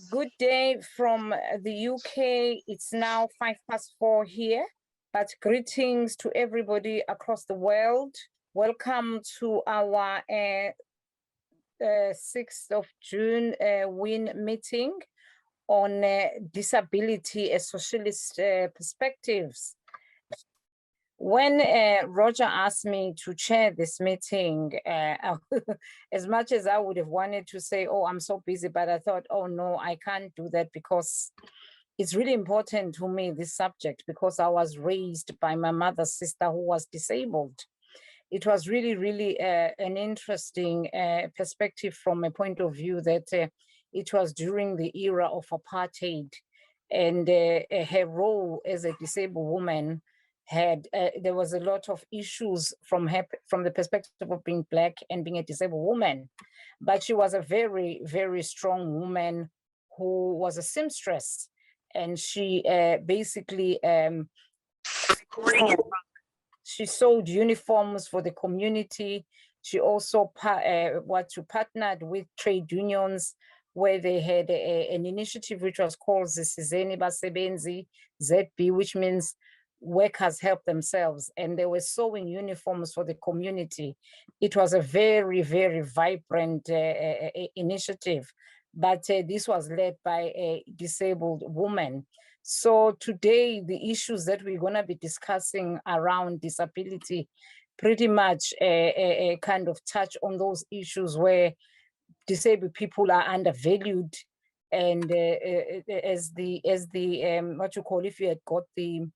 Good day from the UK. It's now 4:05 here, but greetings to everybody across the world. Welcome to our 6th of June WIN meeting on disability as socialist perspectives. When Roger asked me to chair this meeting, as much as I would have wanted to say, oh, I'm so busy, but I thought, oh no, I can't do that because it's really important to me, this subject, because I was raised by my mother's sister who was disabled. It was really an interesting perspective from a point of view that it was during the era of apartheid, and her role as a disabled woman had there was a lot of issues from the perspective of being Black and being a disabled woman, but she was a very strong woman who was a seamstress, and she basically she sold uniforms for the community. She also partnered with trade unions, where they had an initiative which was called Zisizeni Basebenzi, ZB, which means workers help themselves, and they were sewing uniforms for the community. It was a very vibrant initiative, but this was led by a disabled woman. So today, the issues that we're going to be discussing around disability pretty much kind of touch on those issues where disabled people are undervalued. And as the what you call, if you had got the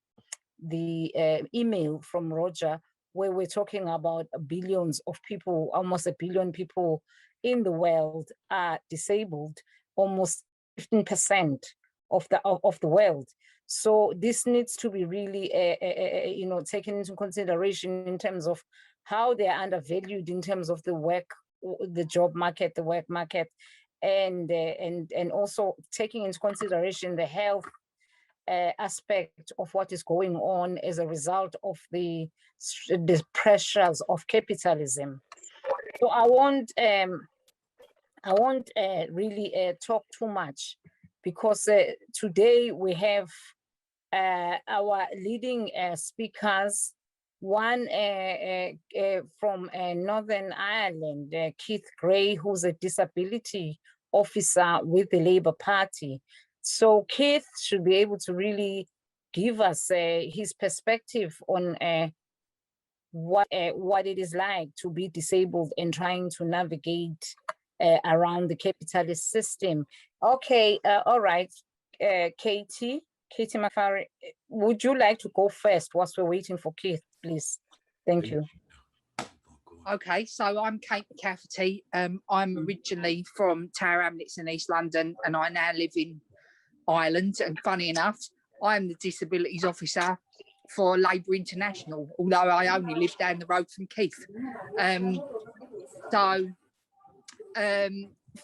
email from Roger, where we're talking about billions of people, almost 1 billion people in the world are disabled, almost 15% of the world. So this needs to be really, taken into consideration in terms of how they are undervalued in terms of the job market, the work market, and also taking into consideration the health aspect of what is going on as a result of the pressures of capitalism. So I won't really talk too much, because today we have our leading speakers, one from Northern Ireland, Keith Gray, who's a disability officer with the Labour Party. So Keith should be able to really give us his perspective on what it is like to be disabled and trying to navigate around the capitalist system. Okay, all right, Katie McFarry, would you like to go first whilst we're waiting for Keith, please? Thank you. Okay, so I'm Kate McCafferty. I'm originally from Tower Hamlets in East London, and I now live in Ireland. And funny enough, I'm the disabilities officer for Labour International, although I only live down the road from Keith.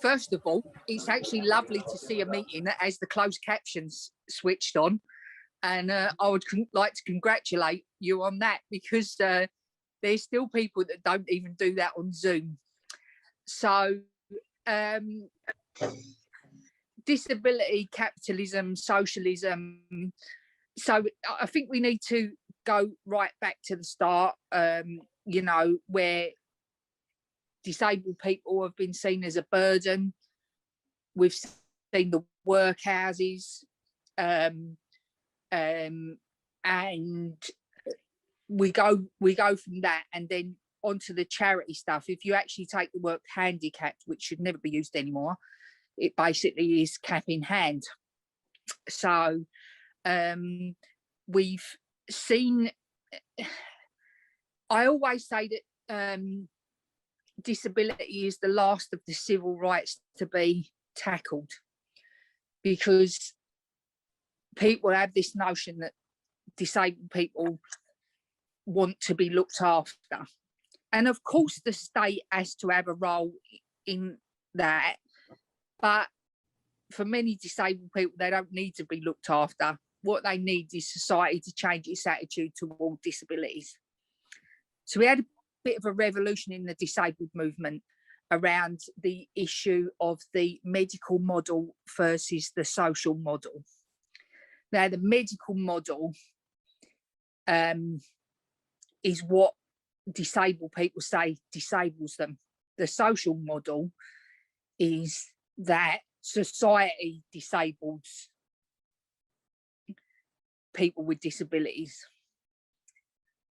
First of all, it's actually lovely to see a meeting that has the closed captions switched on, and I would like to congratulate you on that, because there's still people that don't even do that on Zoom. So disability, capitalism, socialism. So I think we need to go right back to the start, where disabled people have been seen as a burden. We've seen the workhouses, and we go from that and then onto the charity stuff. If you actually take the word handicapped, which should never be used anymore, it basically is cap in hand. So we've seen, I always say that disability is the last of the civil rights to be tackled, because people have this notion that disabled people want to be looked after. And of course the state has to have a role in that, but for many disabled people, they don't need to be looked after. What they need is society to change its attitude toward disabilities. So we had a bit of a revolution in the disabled movement, around the issue of the medical model versus the social model. Now, the medical model is what disabled people say disables them. The social model is that society disables people with disabilities.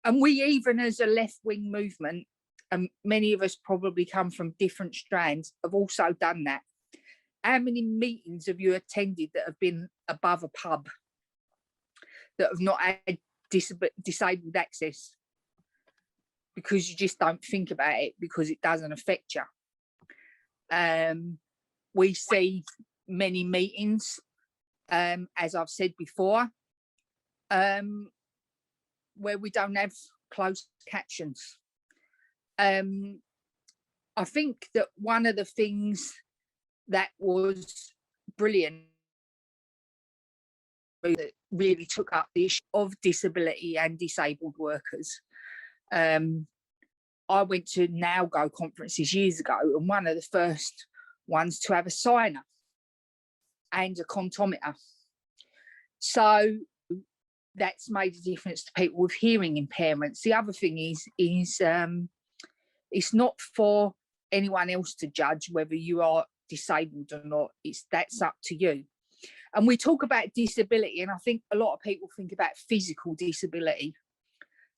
And we, even as a left-wing movement, and many of us probably come from different strands, have also done that. How many meetings have you attended that have been above a pub, that have not had disabled access? Because you just don't think about it, because it doesn't affect you. We see many meetings, as I've said before, where we don't have closed captions. I think that one of the things that was brilliant, that really took up the issue of disability and disabled workers. I went to Now Go conferences years ago, and one of the first ones to have a signer and a comptometer. So that's made a difference to people with hearing impairments. The other thing is it's not for anyone else to judge whether you are disabled or not. That's up to you. And we talk about disability, and I think a lot of people think about physical disability.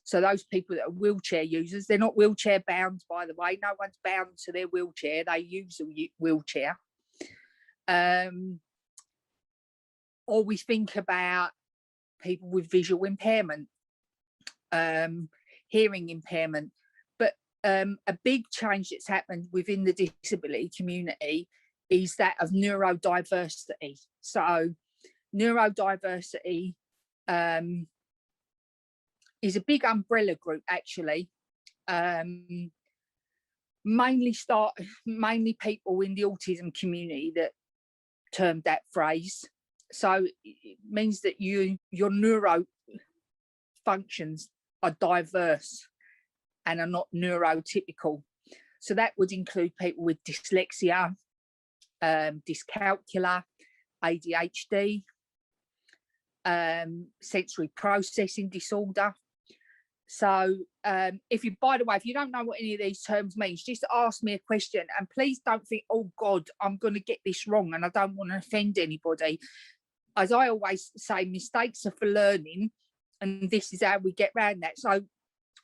So those people that are wheelchair users, they're not wheelchair bound, by the way. No one's bound to their wheelchair. They use a wheelchair. Or we think about people with visual impairment, hearing impairment. But a big change that's happened within the disability community is that of neurodiversity. So neurodiversity is a big umbrella group, actually. Mainly people in the autism community that termed that phrase. So it means that your neuro functions are diverse and are not neurotypical. So that would include people with dyslexia, dyscalculia, ADHD, sensory processing disorder. So if you, by the way, if you don't know what any of these terms means, just ask me a question, and please don't think, oh God, I'm going to get this wrong and I don't want to offend anybody. As I always say, mistakes are for learning, and this is how we get around that. So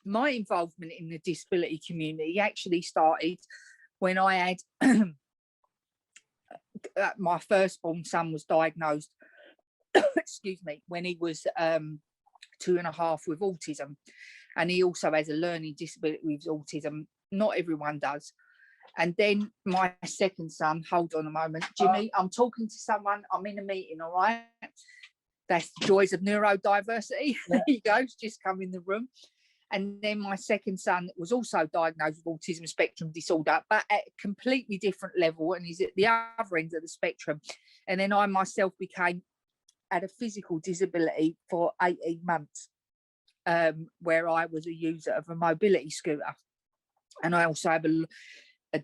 my involvement in the disability community actually started when I had my firstborn son was diagnosed, excuse me, when he was 2.5 with autism, and he also has a learning disability with autism. Not everyone does. And then my second son, hold on a moment, Jimmy, I'm talking to someone, I'm in a meeting, all right? That's the joys of neurodiversity. There you go, it's just come in the room. And then my second son was also diagnosed with autism spectrum disorder, but at a completely different level, and he's at the other end of the spectrum. And then I myself had a physical disability for 18 months, where I was a user of a mobility scooter. And I also have a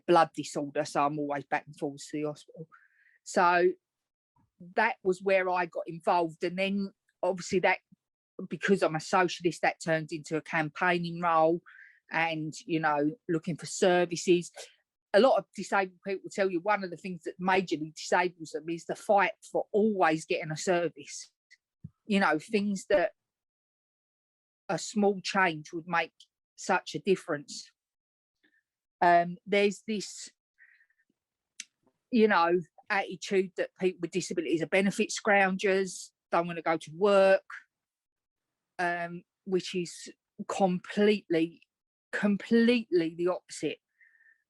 blood disorder, so I'm always back and forth to the hospital. So that was where I got involved. And then obviously that, because I'm a socialist, that turned into a campaigning role and, you know, looking for services. A lot of disabled people will tell you one of the things that majorly disables them is the fight for always getting a service. You know, things that a small change would make such a difference. There's this, you know, attitude that people with disabilities are benefit scroungers, don't want to go to work, which is completely the opposite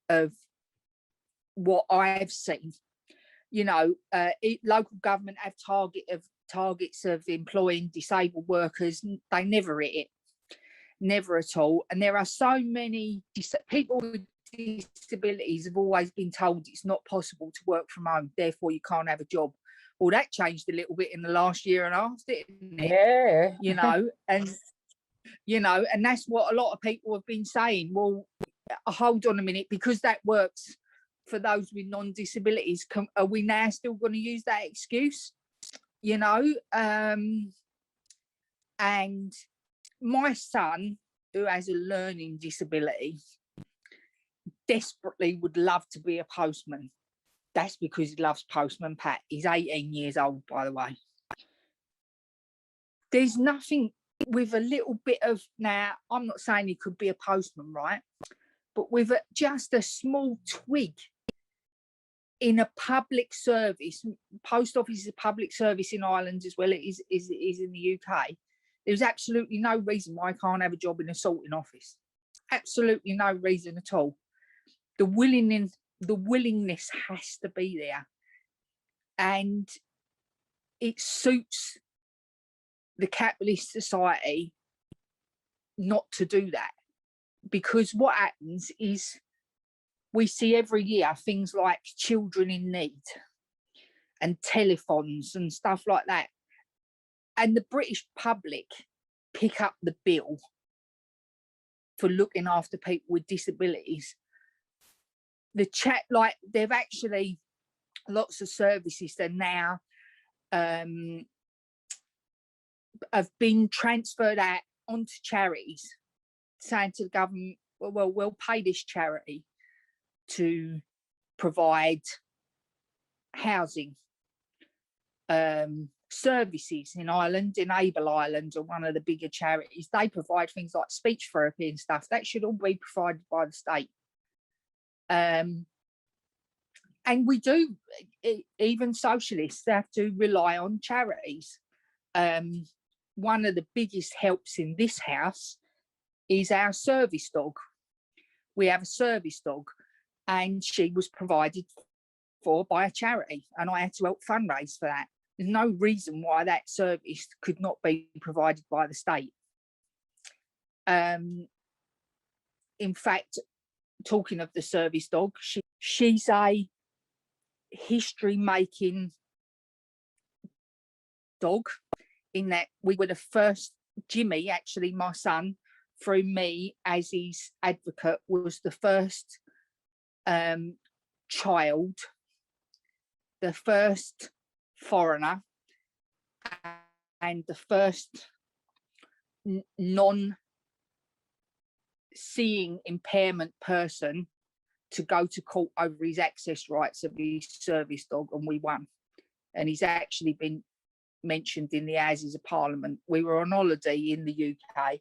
of what I've seen. You know, local government have targets of employing disabled workers. They never hit it, never at all. And there are so many people with disabilities have always been told it's not possible to work from home, therefore you can't have a job. Well, that changed a little bit in the last year and a half, didn't it? Yeah. You know, and that's what a lot of people have been saying. Well, hold on a minute, because that works for those with non-disabilities, are we now still going to use that excuse? You know, and my son, who has a learning disability, desperately would love to be a postman. That's because he loves Postman Pat. He's 18 years old, by the way. There's nothing with a little bit of, now, I'm not saying he could be a postman, right? But with just a small twig in a public service, post office is a public service in Ireland as well, it is in the UK. There's absolutely no reason why I can't have a job in a sorting office. Absolutely no reason at all. The willingness has to be there. And it suits the capitalist society not to do that. Because what happens is we see every year things like children in need and telethons and stuff like that. And the British public pick up the bill for looking after people with disabilities. The chat, like, they've actually, lots of services that now have been transferred out onto charities, saying to the government, well, we'll pay this charity to provide housing, services in Ireland. Enable Ireland are one of the bigger charities. They provide things like speech therapy and stuff. That should all be provided by the state. And we do, even socialists have to rely on charities. One of the biggest helps in this house is our service dog. We have a service dog, and she was provided for by a charity, and I had to help fundraise for that. There's no reason why that service could not be provided by the state. In fact, talking of the service dog, she's a history-making dog, in that we were the first, Jimmy, actually, my son, through me as his advocate, was the first child, the first foreigner, and the first non-seeing impairment person to go to court over his access rights of his service dog, and we won. And he's actually been mentioned in the Houses of Parliament. We were on holiday in the UK,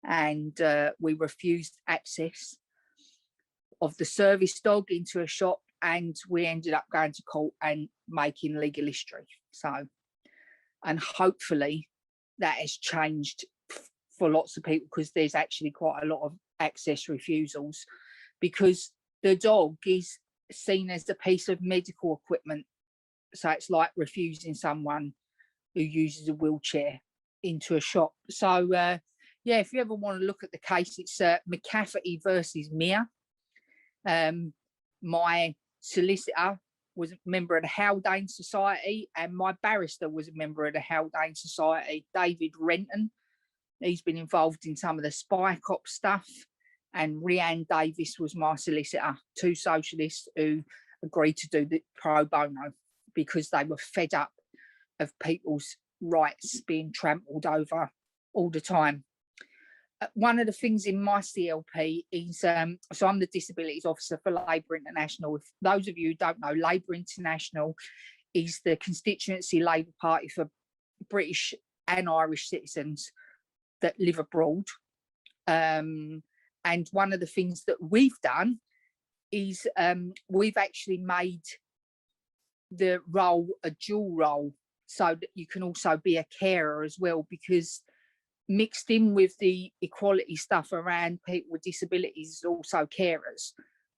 and we refused access of the service dog into a shop, and we ended up going to court and making legal history. So, and hopefully that has changed for lots of people, because there's actually quite a lot of access refusals, because the dog is seen as a piece of medical equipment. So it's like refusing someone who uses a wheelchair into a shop. So yeah, if you ever want to look at the case, it's McCafferty versus Mere. My solicitor was a member of the Haldane Society, and my barrister was a member of the Haldane Society, David Renton. He's been involved in some of the spy cop stuff, and Rhiann Davis was my solicitor, two socialists who agreed to do the pro bono because they were fed up of people's rights being trampled over all the time. One of the things in my CLP is, so I'm the Disabilities Officer for Labour International. If those of you who don't know, Labour International is the constituency Labour Party for British and Irish citizens that live abroad. And one of the things that we've done is we've actually made the role a dual role, so that you can also be a carer as well, because mixed in with the equality stuff around people with disabilities is also carers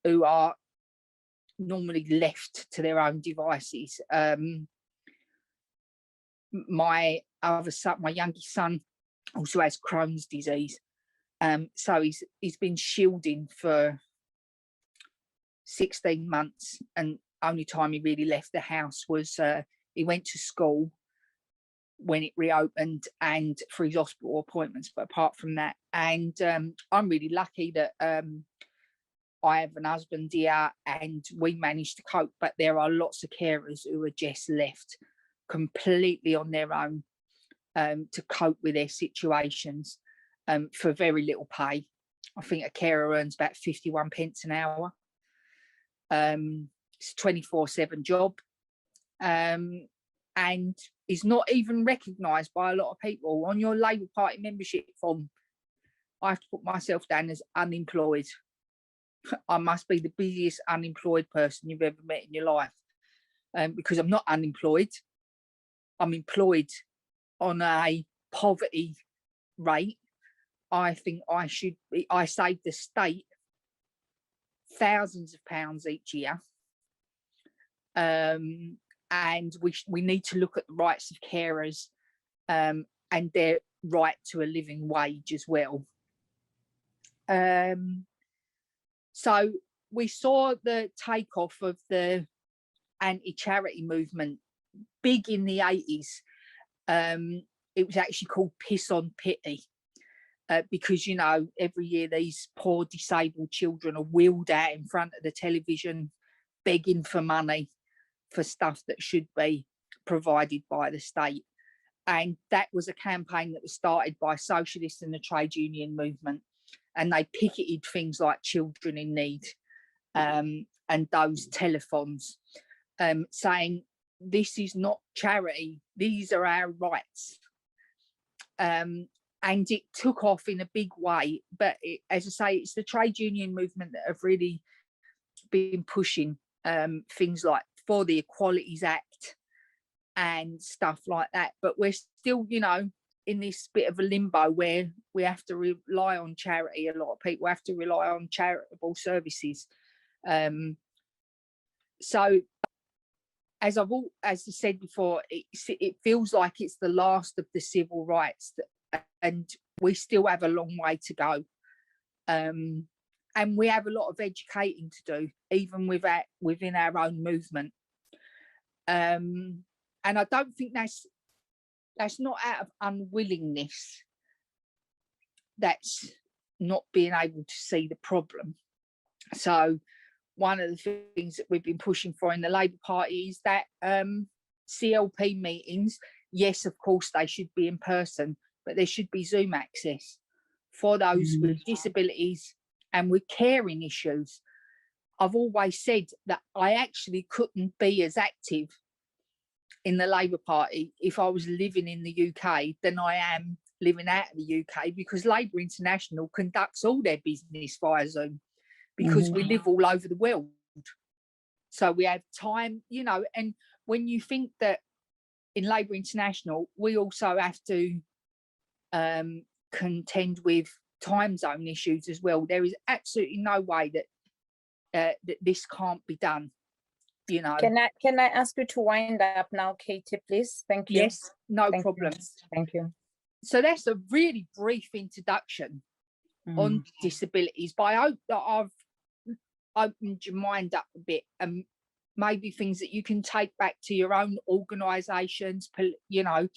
who are normally left to their own devices. My other son, my youngest son, also has Crohn's disease. So he's been shielding for 16 months, and only time he really left the house was he went to school when it reopened and for his hospital appointments, but apart from that, and I'm really lucky that I have an husband here and we manage to cope, but there are lots of carers who are just left completely on their own to cope with their situations for very little pay. I think a carer earns about 51 pence an hour. It's a 24/7 job, and is not even recognised by a lot of people. On your Labour Party membership form, I have to put myself down as unemployed. I must be the busiest unemployed person you've ever met in your life, because I'm not unemployed. I'm employed on a poverty rate. I think I should be. I save the state thousands of pounds each year, and we need to look at the rights of carers and their right to a living wage as well. So we saw the takeoff of the anti-charity movement big in the 80s. It was actually called Piss on Pity, because, you know, every year these poor disabled children are wheeled out in front of the television begging for money for stuff that should be provided by the state. And that was a campaign that was started by Socialist and the trade union movement. And they picketed things like children in need and those telethons, saying, this is not charity, these are our rights. And it took off in a big way. But as I say, it's the trade union movement that have really been pushing things like for the Equalities Act and stuff like that. But we're still, you know, in this bit of a limbo where we have to rely on charity. A lot of people have to rely on charitable services. So as I said before, it feels like it's the last of the civil rights, and we still have a long way to go. And we have a lot of educating to do, even within our own movement. And I don't think that's not out of unwillingness. That's not being able to see the problem. So one of the things that we've been pushing for in the Labour Party is that CLP meetings, yes, of course, they should be in person, but there should be Zoom access for those with disabilities and with caring issues. I've always said that I actually couldn't be as active in the Labour Party if I was living in the UK than I am living out of the UK, because Labour International conducts all their business via Zoom, because we live all over the world. So we have time, you know, and when you think that in Labour International, we also have to contend with time zone issues as well. There is absolutely no way that this can't be done, you know. Can I ask you to wind up now, Katie, please? Thank you. Yes, no problem. Thank you. So that's a really brief introduction on disabilities, but I hope that I've opened your mind up a bit, and maybe things that you can take back to your own organisations, you know,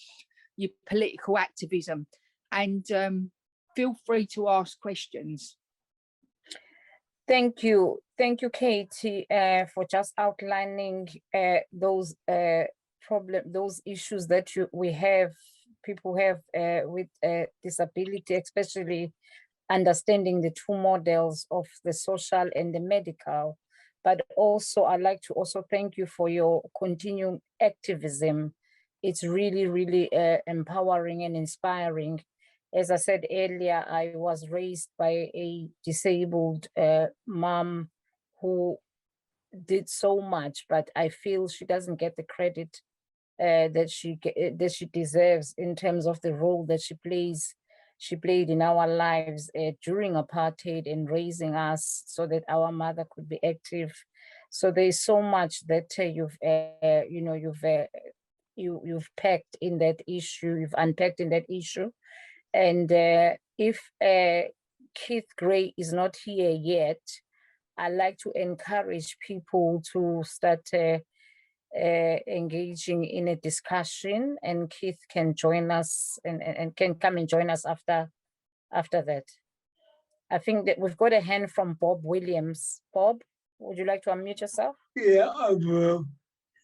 your political activism, and feel free to ask questions. Thank you, Katie, for just outlining those issues that people have with disability, especially understanding the two models of the social and the medical. But also, I'd like to also thank you for your continuing activism. It's really, really empowering and inspiring. As I said earlier, I was raised by a disabled mom who did so much, but I feel she doesn't get the credit that she deserves in terms of the role that she played in our lives during apartheid and raising us so that our mother could be active. So there's so much that you've packed in that issue, you've unpacked in that issue. And if Keith Gray is not here yet, I'd like to encourage people to start engaging in a discussion, and Keith can join us and can come and join us after that. I think that we've got a hand from Bob Williams. Bob, would you like to unmute yourself? Yeah, I will.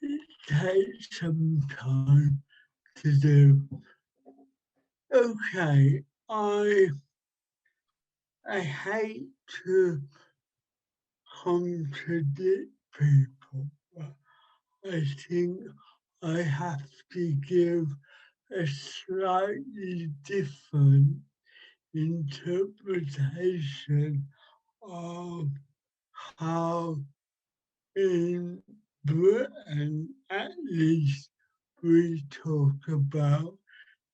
It takes some time to do. Okay, I hate to contradict people, but I think I have to give a slightly different interpretation of how in Britain at least we talk about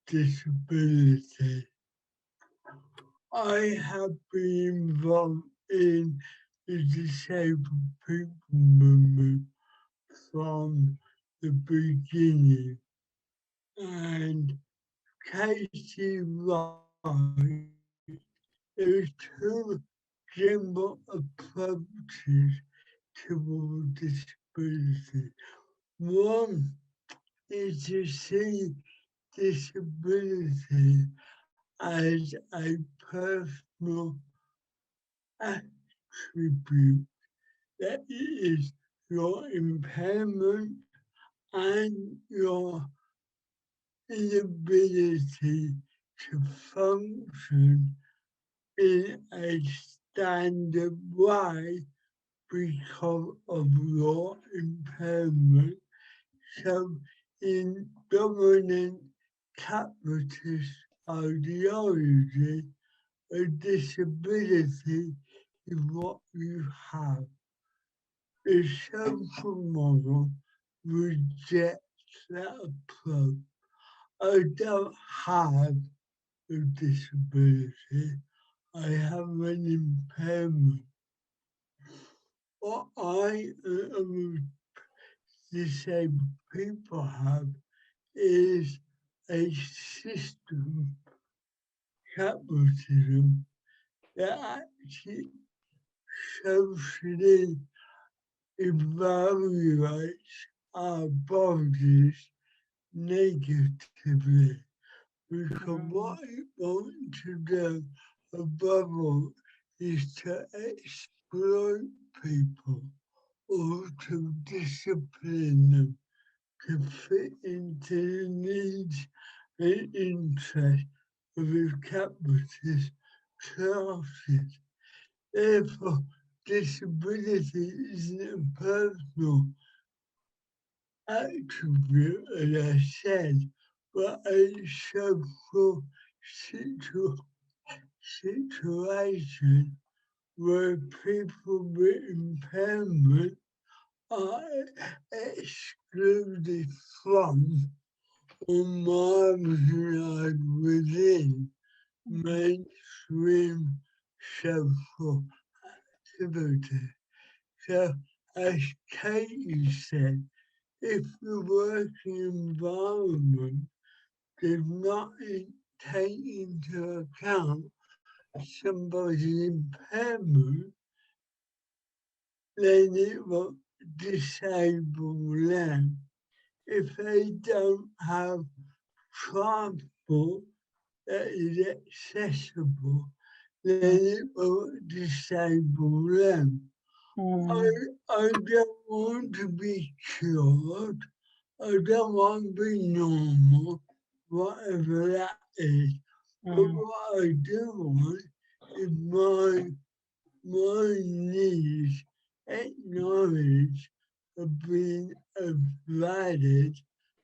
disability. I have been involved in the disabled people movement from the beginning, and Casey Wright, there's two general approaches toward disability. One is to see disability as a personal attribute, that it is your impairment and your inability to function in a standard way because of your impairment. So in dominant capitalist ideology, a disability is what you have. The social model rejects that approach. I don't have a disability, I have an impairment. What I and other disabled people have is a system, capitalism, that actually socially evaluates our bodies negatively. Because what it wants to do above all is to exploit people or to discipline them to fit into the needs and interests of the capitalist classes. Therefore, disability isn't a personal attribute, as I said, but a social situation where people with impairment are excluded from or marginalized within mainstream social activity. So, as Katie said, if the working environment does not take into account somebody's impairment, then it will disable them. If they don't have transport that is accessible, then it will disable them. I don't want to be cured. I don't want to be normal, whatever that is. But what I do want is my needs acknowledged of being as valid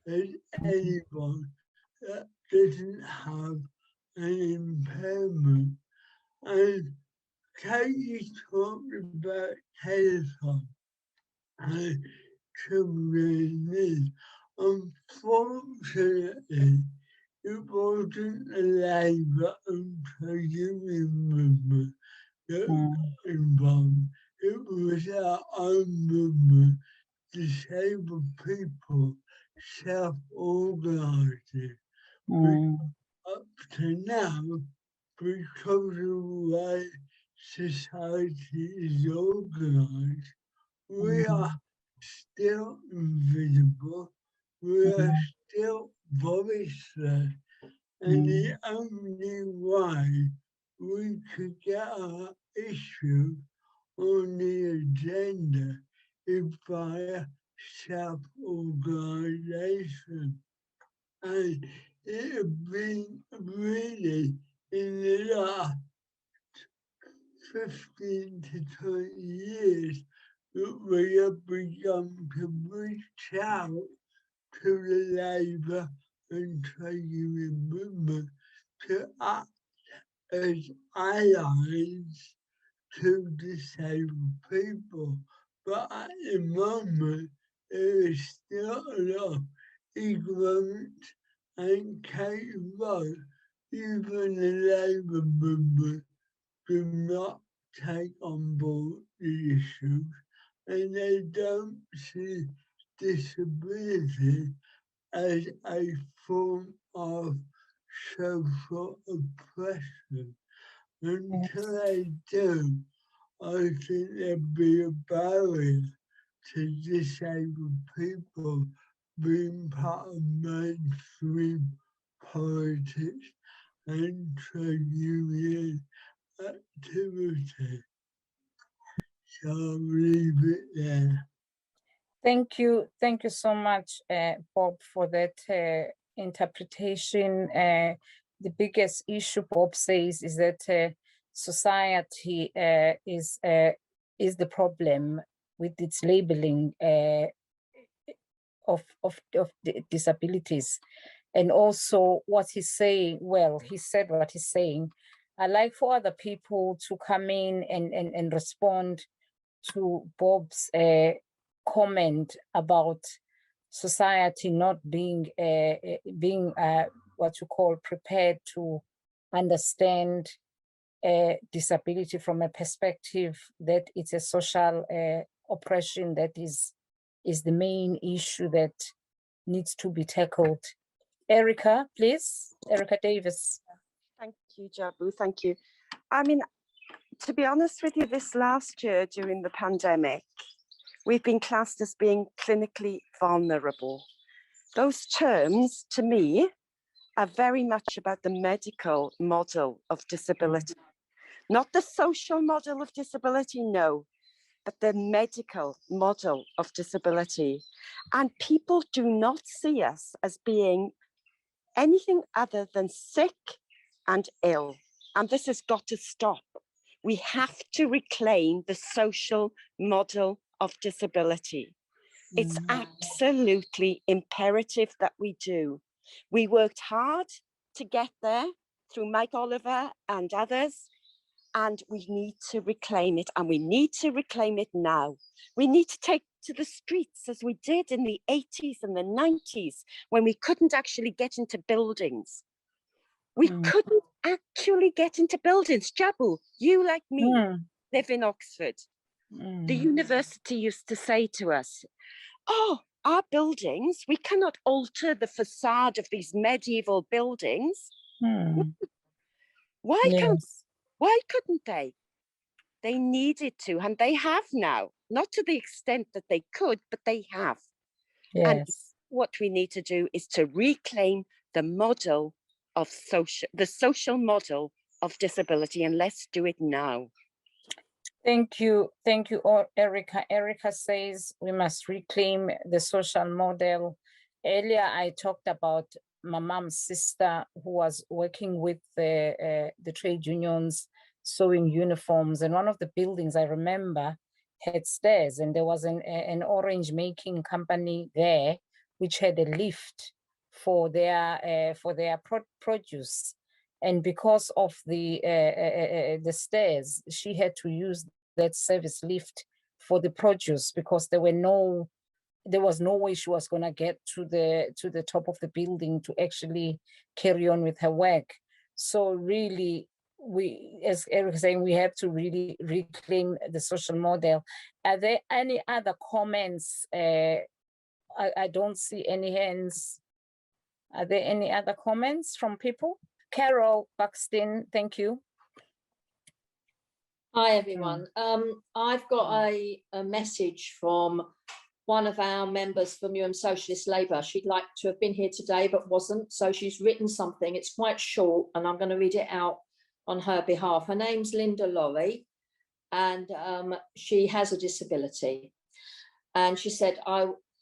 as anyone that doesn't have an impairment. And Katie talked about telephone and children needs. Unfortunately, it wasn't a Labour and trade union movement that got involved. It was our own movement, disabled people self-organising. Up to now, because of the way society is organised, we are still invisible, we are still voiceless, and the only way we could get our issue on the agenda if via self-organisation. And it has been really in the last 15 to 20 years that we have begun to reach out to the labour and trade union movement to act as allies to disabled people. But at the moment, there is still a lot of ignorance and vote. Even the labour movement do not take on board the issues, and they don't see disability as a form of social oppression. Until they do, I think there'd be a barrier to disabled people being part of mainstream politics and trade union activity. So I'll leave it there. Thank you so much, Bob, for that interpretation. The biggest issue, Bob says, is that society is the problem with its labeling of disabilities. And also what he's saying, well, he said what he's saying. I'd like for other people to come in and respond to Bob's comment about society not being what you call prepared to understand disability from a perspective that it's a social oppression that is the main issue that needs to be tackled. Erica, please. Erica Davis. Thank you, Jabu. Thank you. I mean, to be honest with you, this last year during the pandemic, we've been classed as being clinically vulnerable. Those terms, to me, are very much about the medical model of disability. Not the social model of disability, no, but the medical model of disability. And people do not see us as being anything other than sick and ill. And this has got to stop. We have to reclaim the social model of disability. It's absolutely imperative that we do. We worked hard to get there through Mike Oliver and others, and we need to reclaim it, and we need to reclaim it now. We need to take to the streets as we did in the 80s and the 90s when we couldn't actually get into buildings. We couldn't actually get into buildings. Jabu, you like me live in Oxford. The university used to say to us, oh, our buildings, we cannot alter the facade of these medieval buildings. Why couldn't they? They needed to, and they have now, not to the extent that they could, but they have. Yes. And what we need to do is to reclaim the model of the social model of disability, and let's do it now. Thank you, Erica. Erica says we must reclaim the social model. Earlier, I talked about my mom's sister who was working with the trade unions, sewing uniforms, and one of the buildings I remember had stairs, and there was an orange making company there which had a lift for their produce. And because of the stairs, she had to use that service lift for the produce because there was no way she was going to get to the top of the building to actually carry on with her work. So really, we, as Eric is saying, we have to really reclaim the social model. Are there any other comments? I don't see any hands. Are there any other comments from people? Carol Buxton, thank you. Hi, everyone. I've got a message from one of our members from Socialist Labour. She'd like to have been here today, but wasn't. So she's written something. It's quite short, and I'm going to read it out on her behalf. Her name's Linda Laurie, and she has a disability. And she said,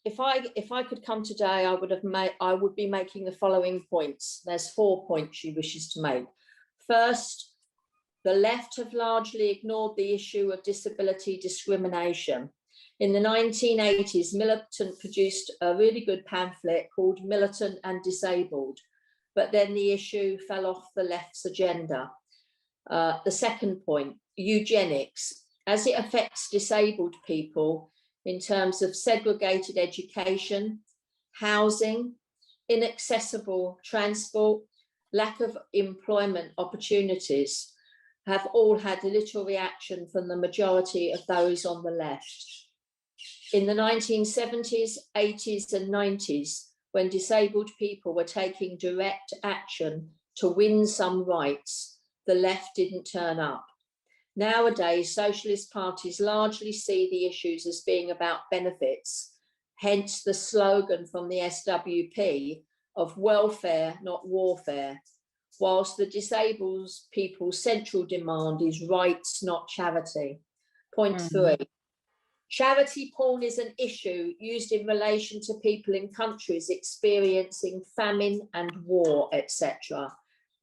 if I could come today, I would be making the following points. There's 4 points she wishes to make. First, the left have largely ignored the issue of disability discrimination. In the 1980s, Militant produced a really good pamphlet called Militant and Disabled, but then the issue fell off the left's agenda. The second point, eugenics, as it affects disabled people in terms of segregated education, housing, inaccessible transport, lack of employment opportunities, have all had little reaction from the majority of those on the left. In the 1970s, 80s and 90s, when disabled people were taking direct action to win some rights, the left didn't turn up. Nowadays, socialist parties largely see the issues as being about benefits, hence the slogan from the SWP of welfare, not warfare, whilst the disabled people's central demand is rights, not charity. Point 3. Charity porn is an issue used in relation to people in countries experiencing famine and war, etc.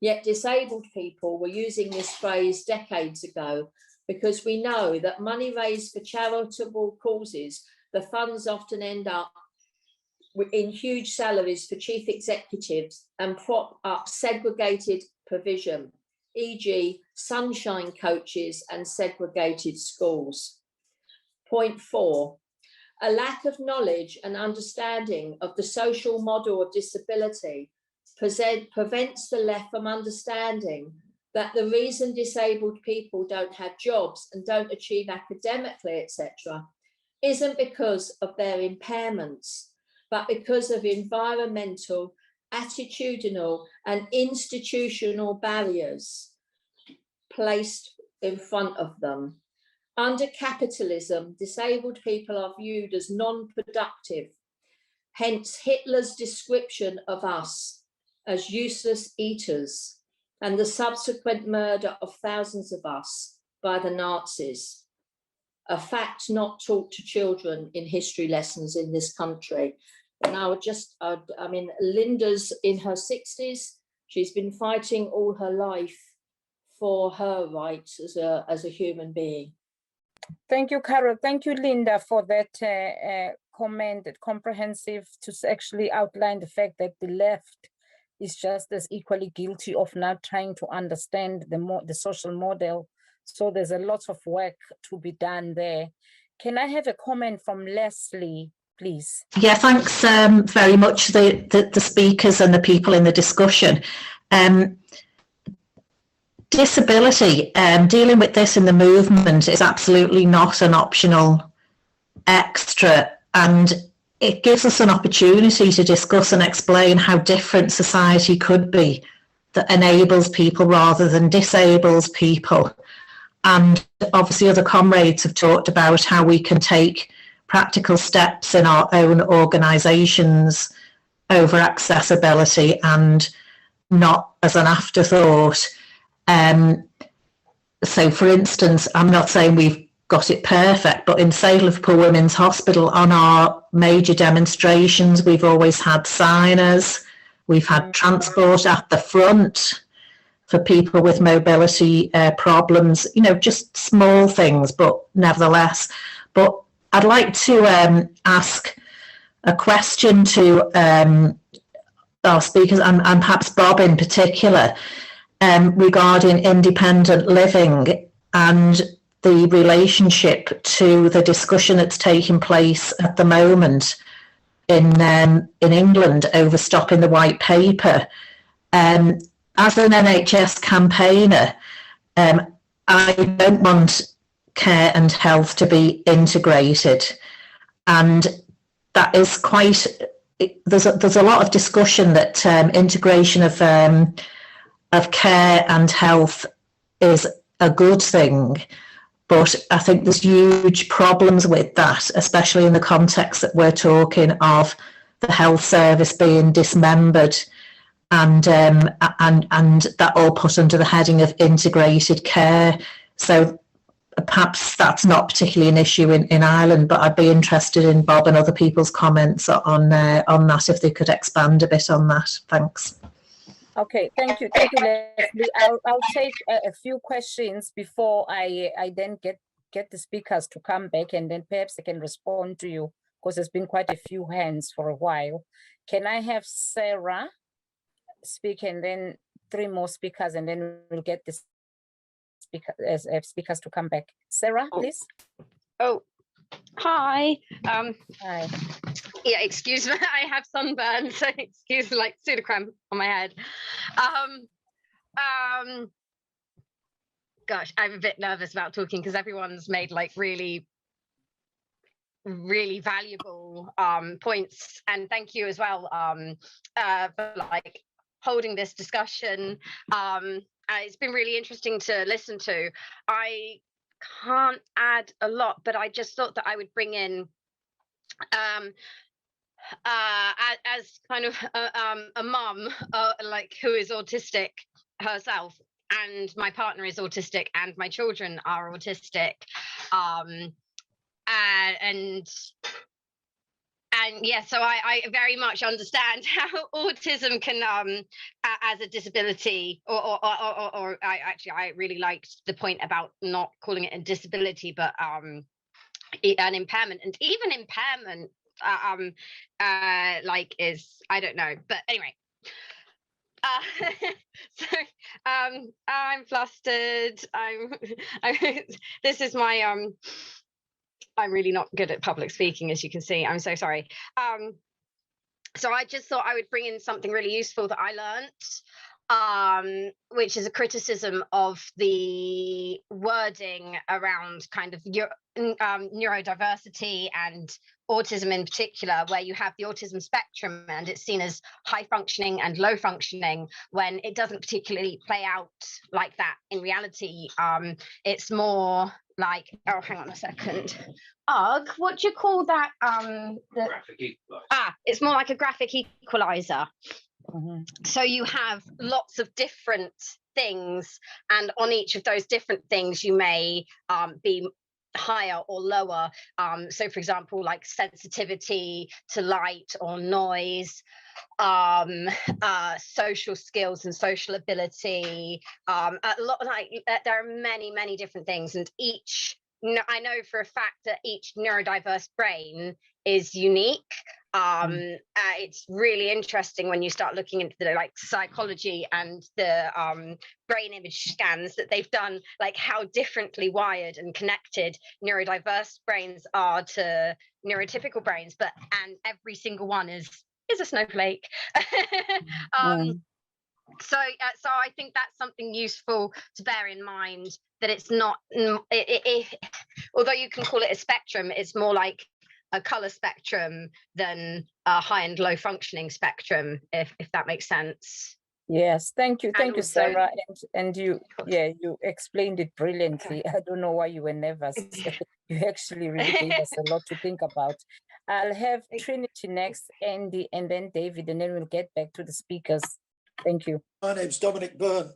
Yet disabled people were using this phrase decades ago because we know that money raised for charitable causes, the funds often end up in huge salaries for chief executives and prop up segregated provision, e.g. sunshine coaches and segregated schools. Point 4, a lack of knowledge and understanding of the social model of disability prevents the left from understanding that the reason disabled people don't have jobs and don't achieve academically, etc., isn't because of their impairments, but because of environmental, attitudinal, and institutional barriers placed in front of them. Under capitalism, disabled people are viewed as non-productive. Hence, Hitler's description of us as useless eaters and the subsequent murder of thousands of us by the Nazis. A fact not taught to children in history lessons in this country. And I mean, Linda's in her 60s. She's been fighting all her life for her rights as a human being. Thank you, Carol. Thank you, Linda, for that comment, that comprehensive, to actually outline the fact that the left is just as equally guilty of not trying to understand the social model. So there's a lot of work to be done there. Can I have a comment from Leslie, please? Yeah, thanks very much, the speakers and the people in the discussion. Disability, dealing with this in the movement is absolutely not an optional extra, and it gives us an opportunity to discuss and explain how different society could be that enables people rather than disables people. And obviously other comrades have talked about how we can take practical steps in our own organisations over accessibility and not as an afterthought. So for instance, I'm not saying we've got it perfect, but in say Liverpool Women's Hospital, on our major demonstrations, we've always had signers, we've had transport at the front for people with mobility problems, you know, just small things, but nevertheless. But I'd like to ask a question to our speakers, and perhaps Bob in particular, regarding independent living and the relationship to the discussion that's taking place at the moment in England over stopping the white paper. As an NHS campaigner, I don't want care and health to be integrated, and that is quite. There's a lot of discussion that integration of care and health is a good thing, but I think there's huge problems with that, especially in the context that we're talking of the health service being dismembered and that all put under the heading of integrated care. So perhaps that's not particularly an issue in Ireland, but I'd be interested in Bob and other people's comments on that, if they could expand a bit on that. Thanks. Okay, thank you, Leslie. I'll take a few questions before I then get the speakers to come back, and then perhaps I can respond to you, because there's been quite a few hands for a while. Can I have Sarah speak, and then 3 more speakers, and then we'll get the speakers to come back. Sarah, please. Oh, hi. Hi. Yeah, excuse me. I have sunburn, so excuse like pseudocreme on my head. Gosh, I'm a bit nervous about talking because everyone's made like really valuable points, and thank you as well for like holding this discussion. It's been really interesting to listen to. I can't add a lot, but I just thought that I would bring in as kind of a mum like who is autistic herself, and my partner is autistic, and my children are autistic, and yeah, so I very much understand how autism can as a disability, or I really liked the point about not calling it a disability, but an impairment. And even impairment like is, I don't know, but anyway. So I'm flustered. This is my I'm really not good at public speaking, as you can see. I'm so sorry. So I just thought I would bring in something really useful that I learnt, which is a criticism of the wording around kind of neurodiversity and autism in particular, where you have the autism spectrum and it's seen as high functioning and low functioning, when it doesn't particularly play out like that in reality. It's more like, oh, hang on a second. What do you call that? Graphic equalizer. It's more like a graphic equalizer. Mm-hmm. So you have lots of different things, and on each of those different things you may be higher or lower. So for example, like sensitivity to light or noise, social skills and social ability, a lot, like there are many different things, and each, I know for a fact that each neurodiverse brain is unique. It's really interesting when you start looking into the like psychology and the brain image scans that they've done, like how differently wired and connected neurodiverse brains are to neurotypical brains, and every single one is a snowflake. So I think that's something useful to bear in mind, that it's not, although you can call it a spectrum, it's more like a color spectrum than a high and low functioning spectrum, if that makes sense. Yes, thank you, Sarah, and you explained it brilliantly. I don't know why you were nervous. You actually really gave us a lot to think about. I'll have Trinity next, Andy, and then David, and then we'll get back to the speakers. Thank you. My name's Dominic Byrne.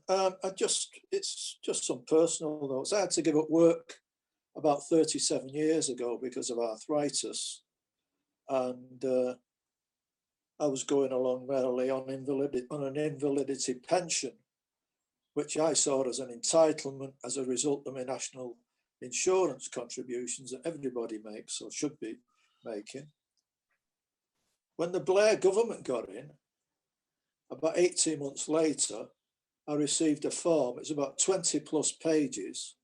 It's just some personal notes. I had to give up work about 37 years ago because of arthritis, and I was going along merrily on an invalidity pension, which I saw as an entitlement as a result of my national insurance contributions that everybody makes or should be making. When the Blair government got in, about 18 months later, I received a form. It's about 20 plus pages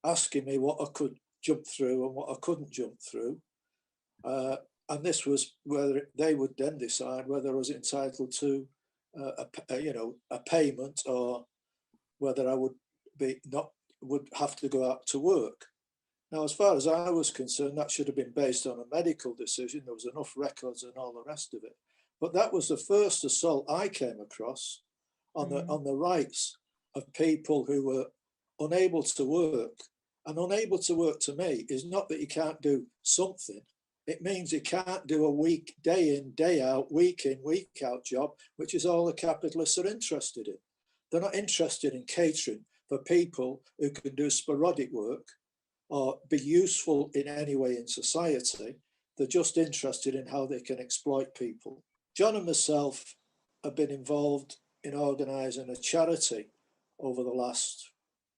asking me what I could jump through and what I couldn't jump through. And this was whether they would then decide whether I was entitled to a payment, or whether I would have to go out to work. Now, as far as I was concerned, that should have been based on a medical decision. There was enough records and all the rest of it. But that was the first assault I came across on the rights of people who were unable to work. And unable to work to me is not that you can't do something. it means he can't do a week, day in, day out, week in, week out job, which is all the capitalists are interested in. They're not interested in catering for people who can do sporadic work or be useful in any way in society. They're just interested in how they can exploit people. John and myself have been involved in organising a charity over the last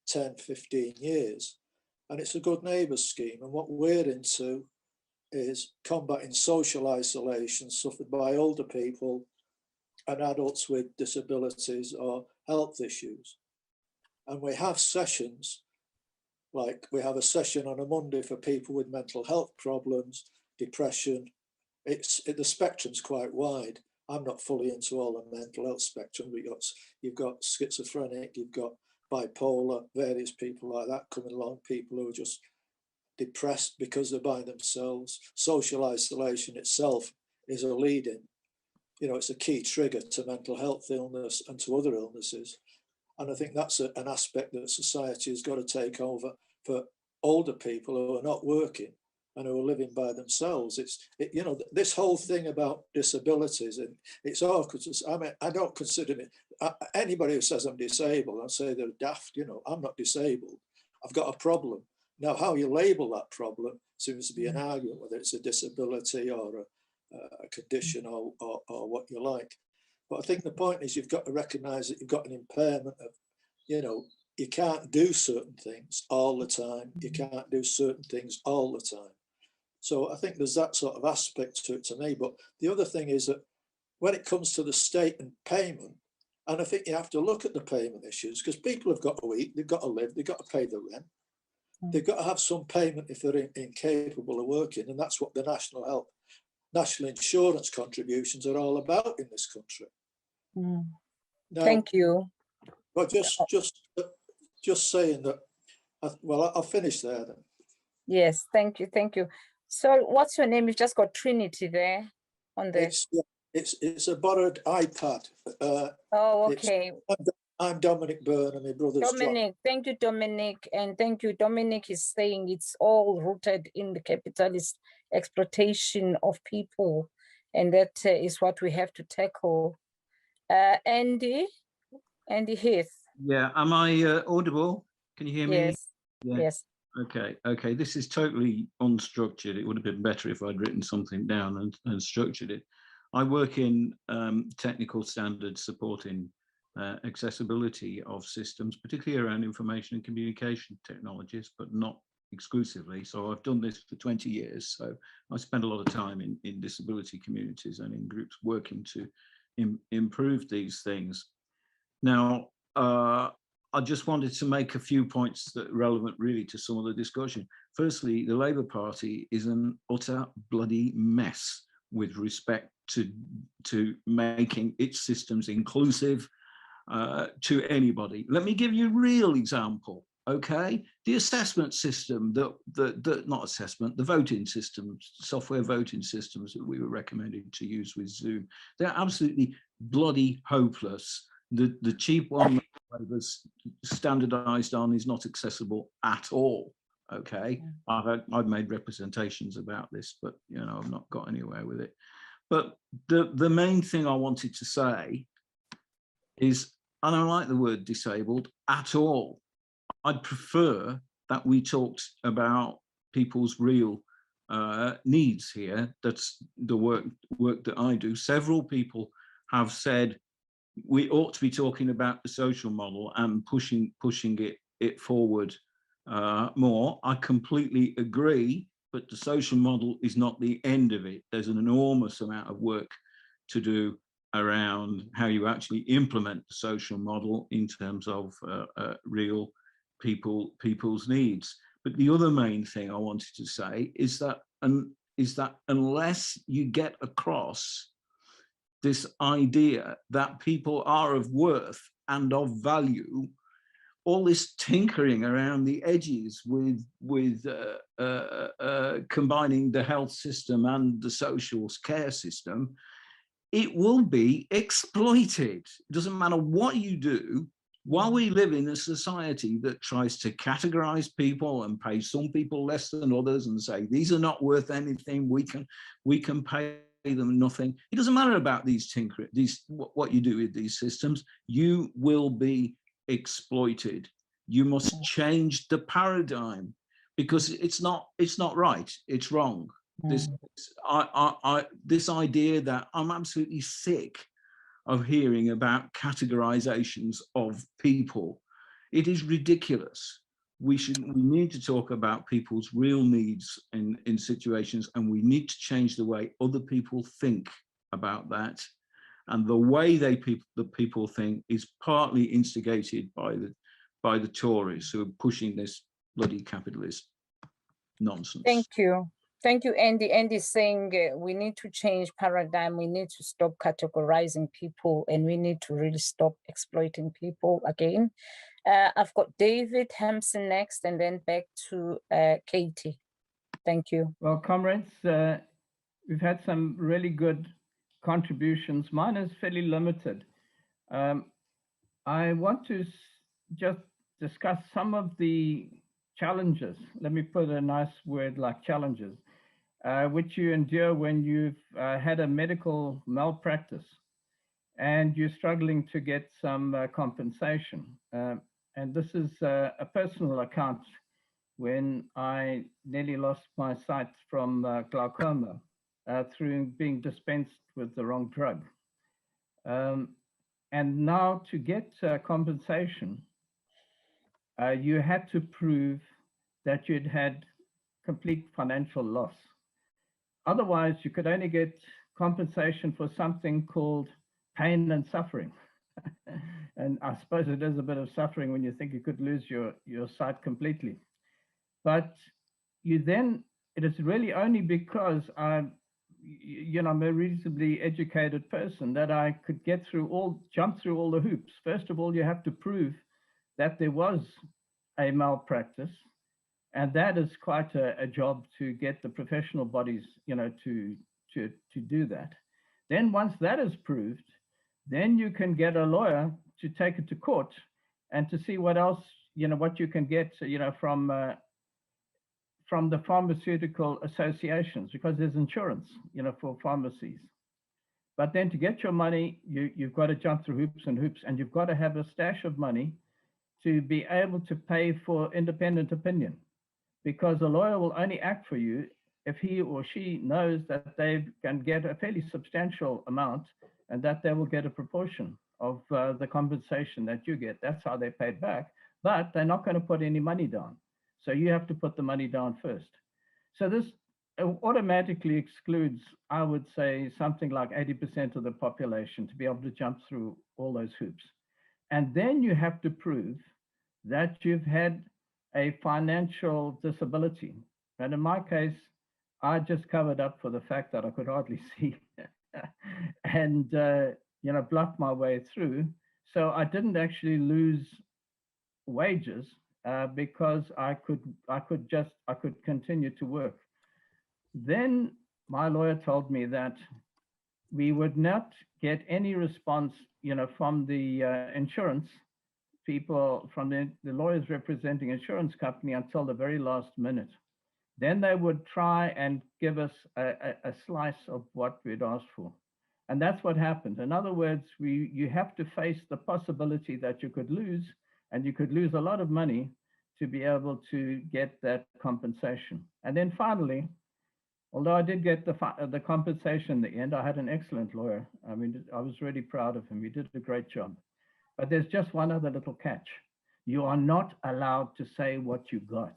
10, 15 years. And it's a good neighbours scheme. And what we're into is combating social isolation suffered by older people and adults with disabilities or health issues. And we have sessions, like we have a session on a Monday for people with mental health problems, depression. The spectrum's quite wide. I'm not fully into all the mental health spectrum. You've got schizophrenic, you've got bipolar, various people like that coming along, people who are just depressed because they're by themselves. Social isolation itself is a lead-in. It's a key trigger to mental health illness and to other illnesses. And I think that's an aspect that society has got to take over for older people who are not working and who are living by themselves. This whole thing about disabilities, and it's awkward. I don't consider me, anybody who says I'm disabled, I say they're daft. I'm not disabled. I've got a problem. Now, how you label that problem seems to be an argument, whether it's a disability or a condition or what you like. But I think the point is you've got to recognise that you've got an impairment of, you can't do certain things all the time. You can't do certain things all the time. So I think there's that sort of aspect to it to me. But the other thing is that when it comes to the state and payment, and I think you have to look at the payment issues, because people have got to eat, they've got to live, they've got to pay the rent. They've got to have some payment if they're incapable of working. And that's what the national insurance contributions are all about in this country. Now, thank you. But just saying that, well, I'll finish there then. Yes, thank you. So what's your name? You've just got Trinity there on the... It's a borrowed iPad. Oh, okay. I'm Dominic Byrne and my brother's Dominic. John. Thank you, Dominic. And thank you. Dominic is saying it's all rooted in the capitalist exploitation of people. And that is what we have to tackle. Andy Heath. Yeah, am I audible? Can you hear me? Yes. Yeah. Yes. Okay. This is totally unstructured. It would have been better if I'd written something down and structured it. I work in technical standards supporting accessibility of systems, particularly around information and communication technologies, but not exclusively. So I've done this for 20 years. So I spend a lot of time in disability communities and in groups working to improve these things. Now, I just wanted to make a few points that are relevant really to some of the discussion. Firstly, the Labour Party is an utter bloody mess with respect to making its systems inclusive to anybody. Let me give you a real example, okay? The assessment system, the voting systems, software voting systems that we were recommended to use with Zoom, they're absolutely bloody hopeless. The cheap one that was standardized on is not accessible at all, okay? I've made representations about this, but I've not got anywhere with it. But the main thing I wanted to say is, I don't like the word disabled at all. I'd prefer that we talked about people's real needs here. That's the work that I do. Several people have said we ought to be talking about the social model and pushing it forward more. I completely agree, but the social model is not the end of it. There's an enormous amount of work to do around how you actually implement the social model in terms of real people's needs. But the other main thing I wanted to say is that unless you get across this idea that people are of worth and of value, all this tinkering around the edges with combining the health system and the social care system, it will be exploited. It doesn't matter what you do, while we live in a society that tries to categorize people and pay some people less than others and say these are not worth anything, we can pay them nothing. It doesn't matter about these what you do with these systems. You will be exploited. You must change the paradigm, because it's not right. It's wrong. This idea that I'm absolutely sick of hearing about categorizations of people. It is ridiculous. We need to talk about people's real needs in situations, and we need to change the way other people think about that. And the way the people think is partly instigated by the Tories, who are pushing this bloody capitalist nonsense. Thank you, Andy. Andy's saying we need to change paradigm. We need to stop categorizing people, and we need to really stop exploiting people again. I've got David Hampson next, and then back to Katie. Thank you. Well, comrades, we've had some really good contributions. Mine is fairly limited. I want to just discuss some of the challenges. Let me put a nice word like challenges, which you endure when you've had a medical malpractice and you're struggling to get some compensation. And this is a personal account when I nearly lost my sight from glaucoma through being dispensed with the wrong drug. And now to get compensation, you had to prove that you'd had complete financial loss. Otherwise, you could only get compensation for something called pain and suffering. And I suppose it is a bit of suffering when you think you could lose your sight completely. But you then, it is really only because I'm a reasonably educated person that I could jump through all the hoops. First of all, you have to prove that there was a malpractice, and that is quite a job to get the professional bodies, to do that. Then once that is proved, then you can get a lawyer to take it to court and to see what else, what you can get, from the pharmaceutical associations, because there's insurance, for pharmacies. But then to get your money, you've got to jump through hoops and hoops, and you've got to have a stash of money to be able to pay for independent opinion, because a lawyer will only act for you if he or she knows that they can get a fairly substantial amount and that they will get a proportion of the compensation that you get. That's how they're paid back, but they're not going to put any money down. So you have to put the money down first. So this automatically excludes, I would say, something like 80% of the population to be able to jump through all those hoops. And then you have to prove that you've had a financial disability. And in my case, I just covered up for the fact that I could hardly see and, bluffed my way through. So I didn't actually lose wages because I could continue to work. Then my lawyer told me that we would not get any response, from the insurance people, from the lawyers representing insurance company until the very last minute. Then they would try and give us a slice of what we'd asked for. And that's what happened. In other words, you have to face the possibility that you could lose, and you could lose a lot of money to be able to get that compensation. And then finally, although I did get the compensation in the end, I had an excellent lawyer. I mean, I was really proud of him. He did a great job. But there's just one other little catch. You are not allowed to say what you got,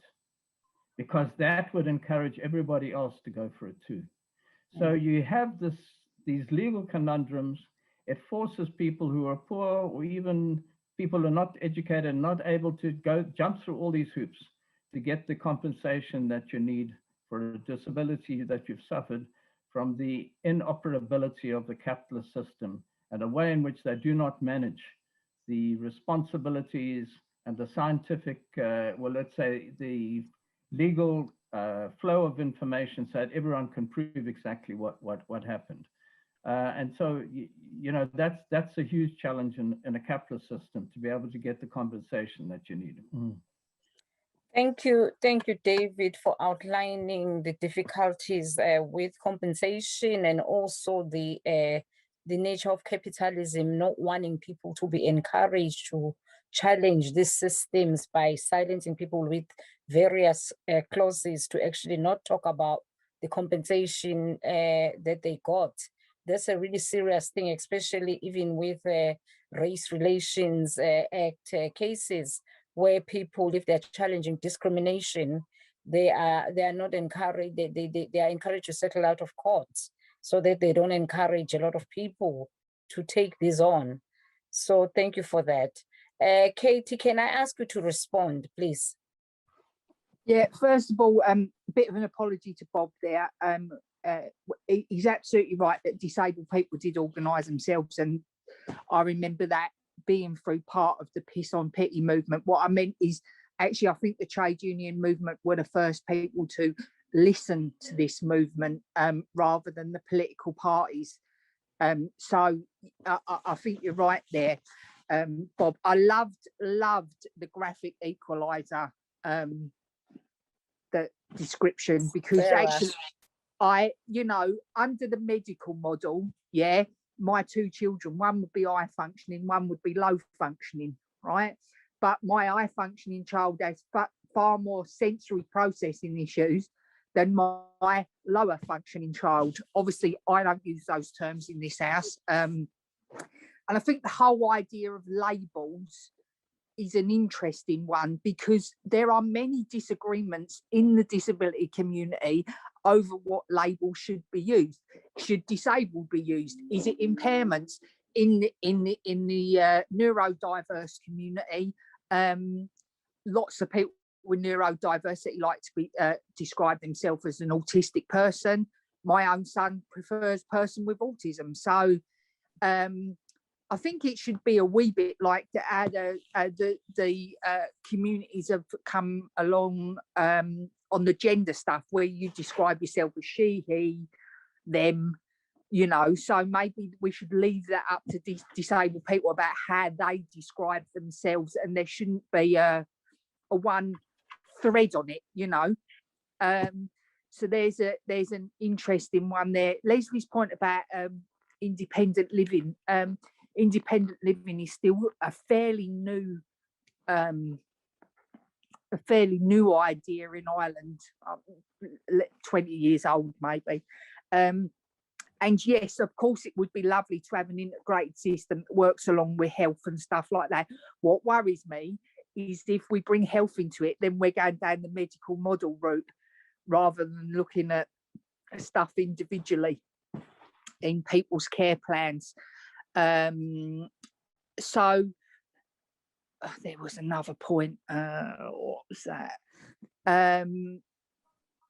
because that would encourage everybody else to go for it too. So you have these legal conundrums. It forces people who are poor, or even people who are not educated, not able to jump through all these hoops to get the compensation that you need for a disability that you've suffered from the inoperability of the capitalist system, and a way in which they do not manage the responsibilities and the scientific, let's say the legal flow of information so that everyone can prove exactly what happened. And so, you know, that's a huge challenge in a capitalist system, to be able to get the compensation that you need. Thank you, David, for outlining the difficulties with compensation, and also the nature of capitalism not wanting people to be encouraged to challenge these systems by silencing people with various clauses to actually not talk about the compensation that they got. That's a really serious thing, especially even with Race Relations Act cases, where people, if they're challenging discrimination, they are not encouraged, they are encouraged to settle out of court, so that they don't encourage a lot of people to take this on. So thank you for that. Katie, can I ask you to respond, please? Yeah, first of all, a bit of an apology to Bob there. He's absolutely right that disabled people did organise themselves, and I remember that being through part of the Piss on Pity movement. What I meant is, actually, I think the trade union movement were the first people to listen to this movement rather than the political parties. So I think you're right there, Bob. I loved the graphic equalizer the description, because actually you know, under the medical model, yeah, my two children, one would be high functioning, one would be low functioning, right? But my high functioning child has far more sensory processing issues than my lower functioning child. Obviously, I don't use those terms in this house. And I think the whole idea of labels is an interesting one, because there are many disagreements in the disability community over what label should be used. Should disabled be used? Is it impairments? In the neurodiverse community, lots of people with neurodiversity like to be describe themselves as an autistic person. My own son prefers person with autism. So I think it should be a wee bit like the communities have come along on the gender stuff, where you describe yourself as she, he, them, you know. So maybe we should leave that up to disabled people about how they describe themselves, and there shouldn't be a one thread on it, you know. So there's an interesting one there. Leslie's point about independent living. Independent living is still a fairly new idea in Ireland, 20 years old maybe. And yes, of course, it would be lovely to have an integrated system that works along with health and stuff like that. What worries me is if we bring health into it, then we're going down the medical model route rather than looking at stuff individually in people's care plans. So there was another point. What was that?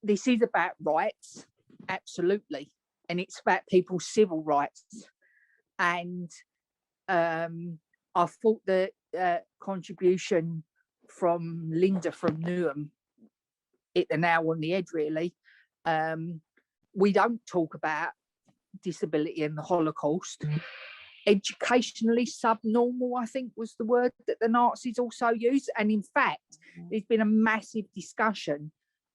This is about rights, absolutely, and it's about people's civil rights. And I thought the contribution from Linda from Newham hit the nail on the head, really. We don't talk about disability and the Holocaust. Educationally subnormal, I think, was the word that the Nazis also used. And in fact, there's been a massive discussion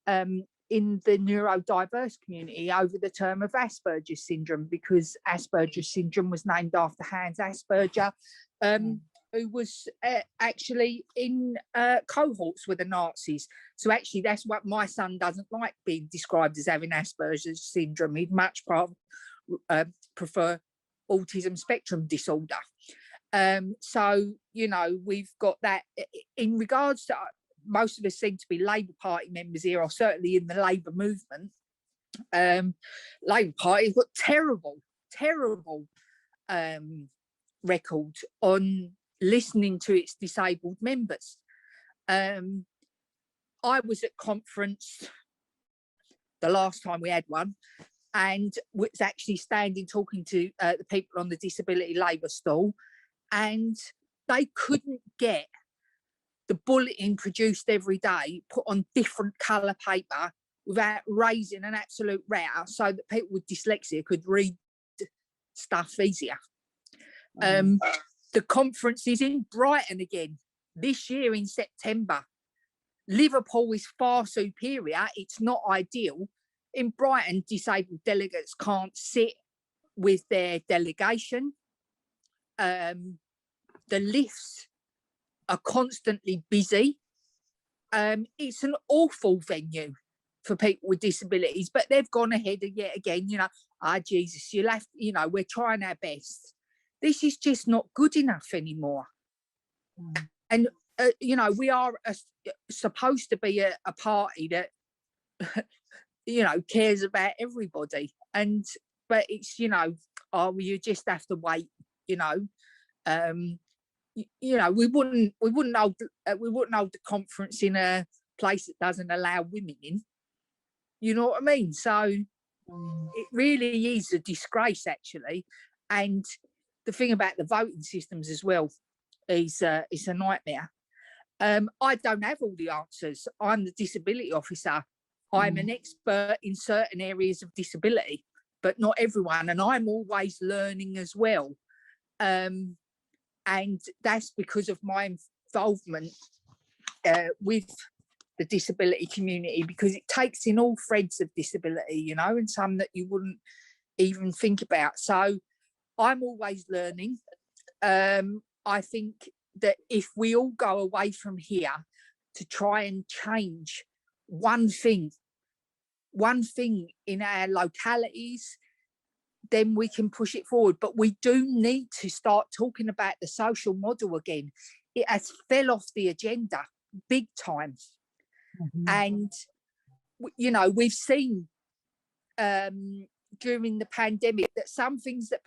in the neurodiverse community over the term of Asperger's syndrome, because Asperger's syndrome was named after Hans Asperger, who was actually in cohorts with the Nazis. So actually, that's what my son doesn't like, being described as having Asperger's syndrome. He'd much prefer autism spectrum disorder. So, you know, we've got that. In regards to, most of us seem to be Labour Party members here, or certainly in the Labour movement. Labour Party got terrible record on listening to its disabled members. I was at conference the last time we had one, and was actually standing talking to the people on the disability Labour stall, and they couldn't get the bulletin produced every day put on different colour paper without raising an absolute row, so that people with dyslexia could read stuff easier. The conference is in Brighton again this year in September. Liverpool is far superior. It's not ideal. In Brighton, disabled delegates can't sit with their delegation. The lifts are constantly busy. It's an awful venue for people with disabilities, but they've gone ahead and yet again, you know, Jesus, you'll have, you know, we're trying our best. This is just not good enough anymore. And, you know, we are supposed to be a party that, you know, cares about everybody. But it's, you know, oh, you just have to wait, you know. You know, we wouldn't hold the conference in a place that doesn't allow women in. You know what I mean? So it really is a disgrace, actually. And the thing about the voting systems as well is it's a nightmare. I don't have all the answers. I'm the disability officer. I'm an expert in certain areas of disability, but not everyone. And I'm always learning as well. And that's because of my involvement with the disability community, because it takes in all threads of disability, you know, and some that you wouldn't even think about. So I'm always learning. I think that if we all go away from here to try and change one thing in our localities, then we can push it forward. But we do need to start talking about the social model again. It has fell off the agenda big time. And, you know, we've seen during the pandemic that some things that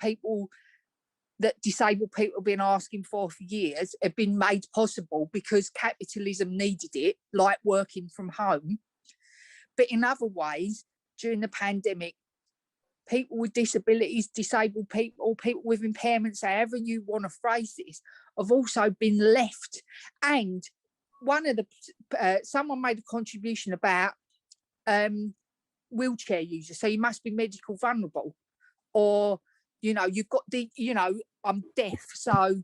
disabled people have been asking for years have been made possible because capitalism needed it, like working from home. But in other ways, during the pandemic, people with disabilities, disabled people, people with impairments, however you want to phrase this, have also been left. And one of the someone made a contribution about wheelchair users. So you must be medical vulnerable, or, you know, you've got the, you know, I'm deaf, so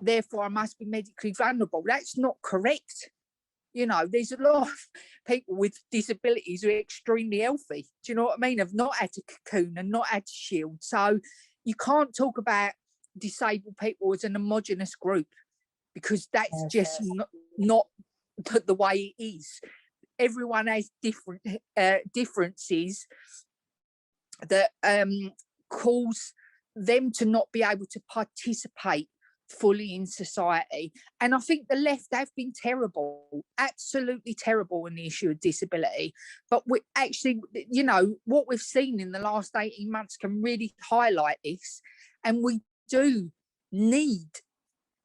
therefore I must be medically vulnerable. That's not correct. You know, there's a lot of people with disabilities who are extremely healthy. Do you know what I mean? Have not had to cocoon and not had to shield. So you can't talk about disabled people as an homogenous group, because that's just not the way it is. Everyone has different differences that cause them to not be able to participate fully in society. And I think the left have been terrible, absolutely terrible in the issue of disability. But we actually, you know, what we've seen in the last 18 months can really highlight this. And we do need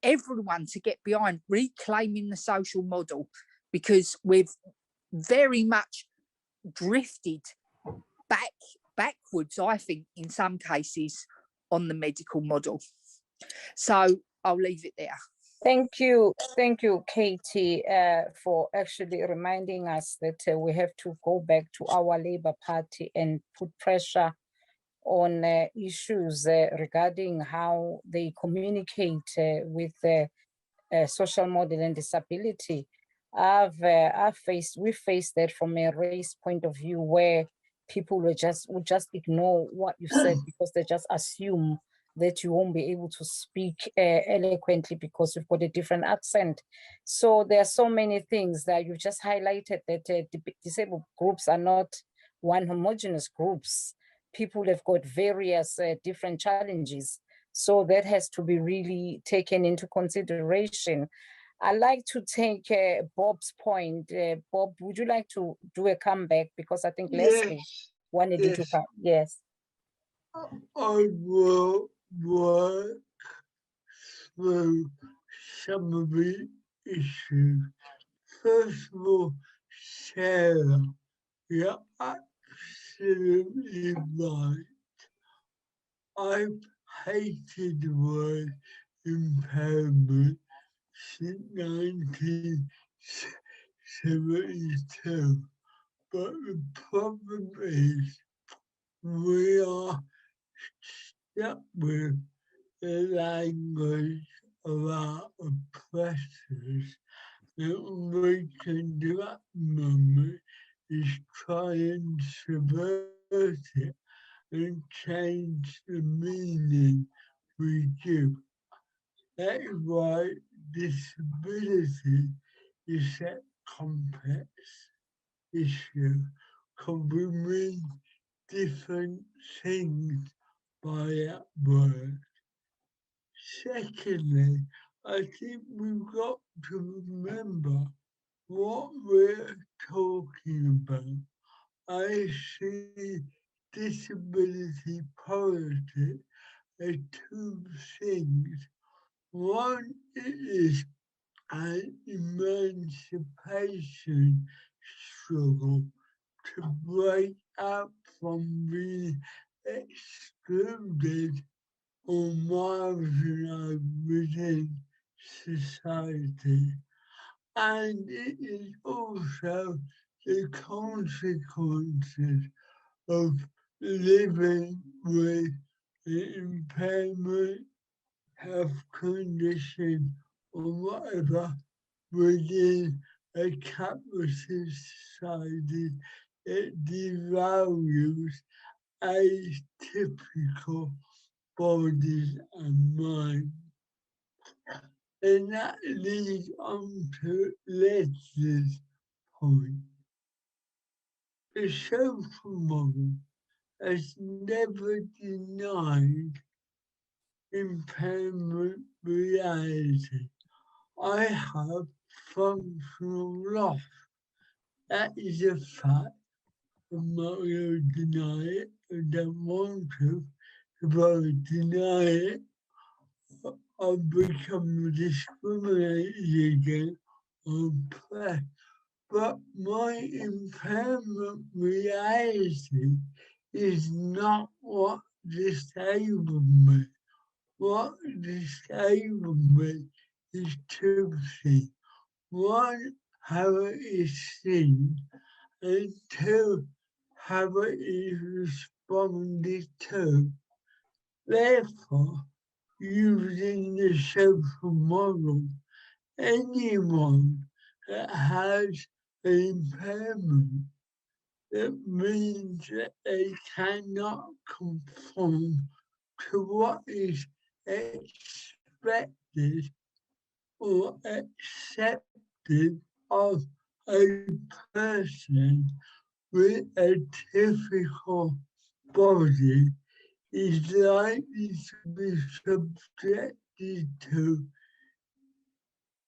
everyone to get behind reclaiming the social model, because we've very much drifted backwards, I think, in some cases, on the medical model. So I'll leave it there. Thank you, Katie, for actually reminding us that we have to go back to our Labour Party and put pressure on issues regarding how they communicate with the social model and disability. We faced that from a race point of view, where people would just ignore what you said because they just assume that you won't be able to speak eloquently because you've got a different accent. So there are so many things that you've just highlighted, that disabled groups are not one homogeneous groups. People have got various different challenges. So that has to be really taken into consideration. I'd like to take Bob's point. Bob, would you like to do a comeback? Because I think Leslie wanted you to come. Yes. I will work through some of the issues. First of all, Sarah, you're absolutely right. I've hated the word impairment since 1972, but the problem is we are that with the language of our oppressors, that we can do at the moment is try and subvert it and change the meaning we give. That is why disability is a complex issue, because we mean different things by that word. Secondly, I think we've got to remember what we're talking about. I see disability politics as two things. One is an emancipation struggle to break out from being excluded or marginalized within society. And it is also the consequences of living with the impairment, health condition, or whatever within a capitalist society that devalues atypical bodies and minds. And that leads on to Leslie's point. The social model has never denied impairment reality. I have functional loss. That is a fact. I'm not going to deny it. I don't want to. If I deny it, I'll become discriminated against or oppressed. But my impairment reality is not what disabled me. What disabled me is two things. One, how it is seen, and two, how it is responded to. Therefore, using the social model, anyone that has an impairment, that means that they cannot conform to what is expected or accepted of a person with a typical body is likely to be subjected to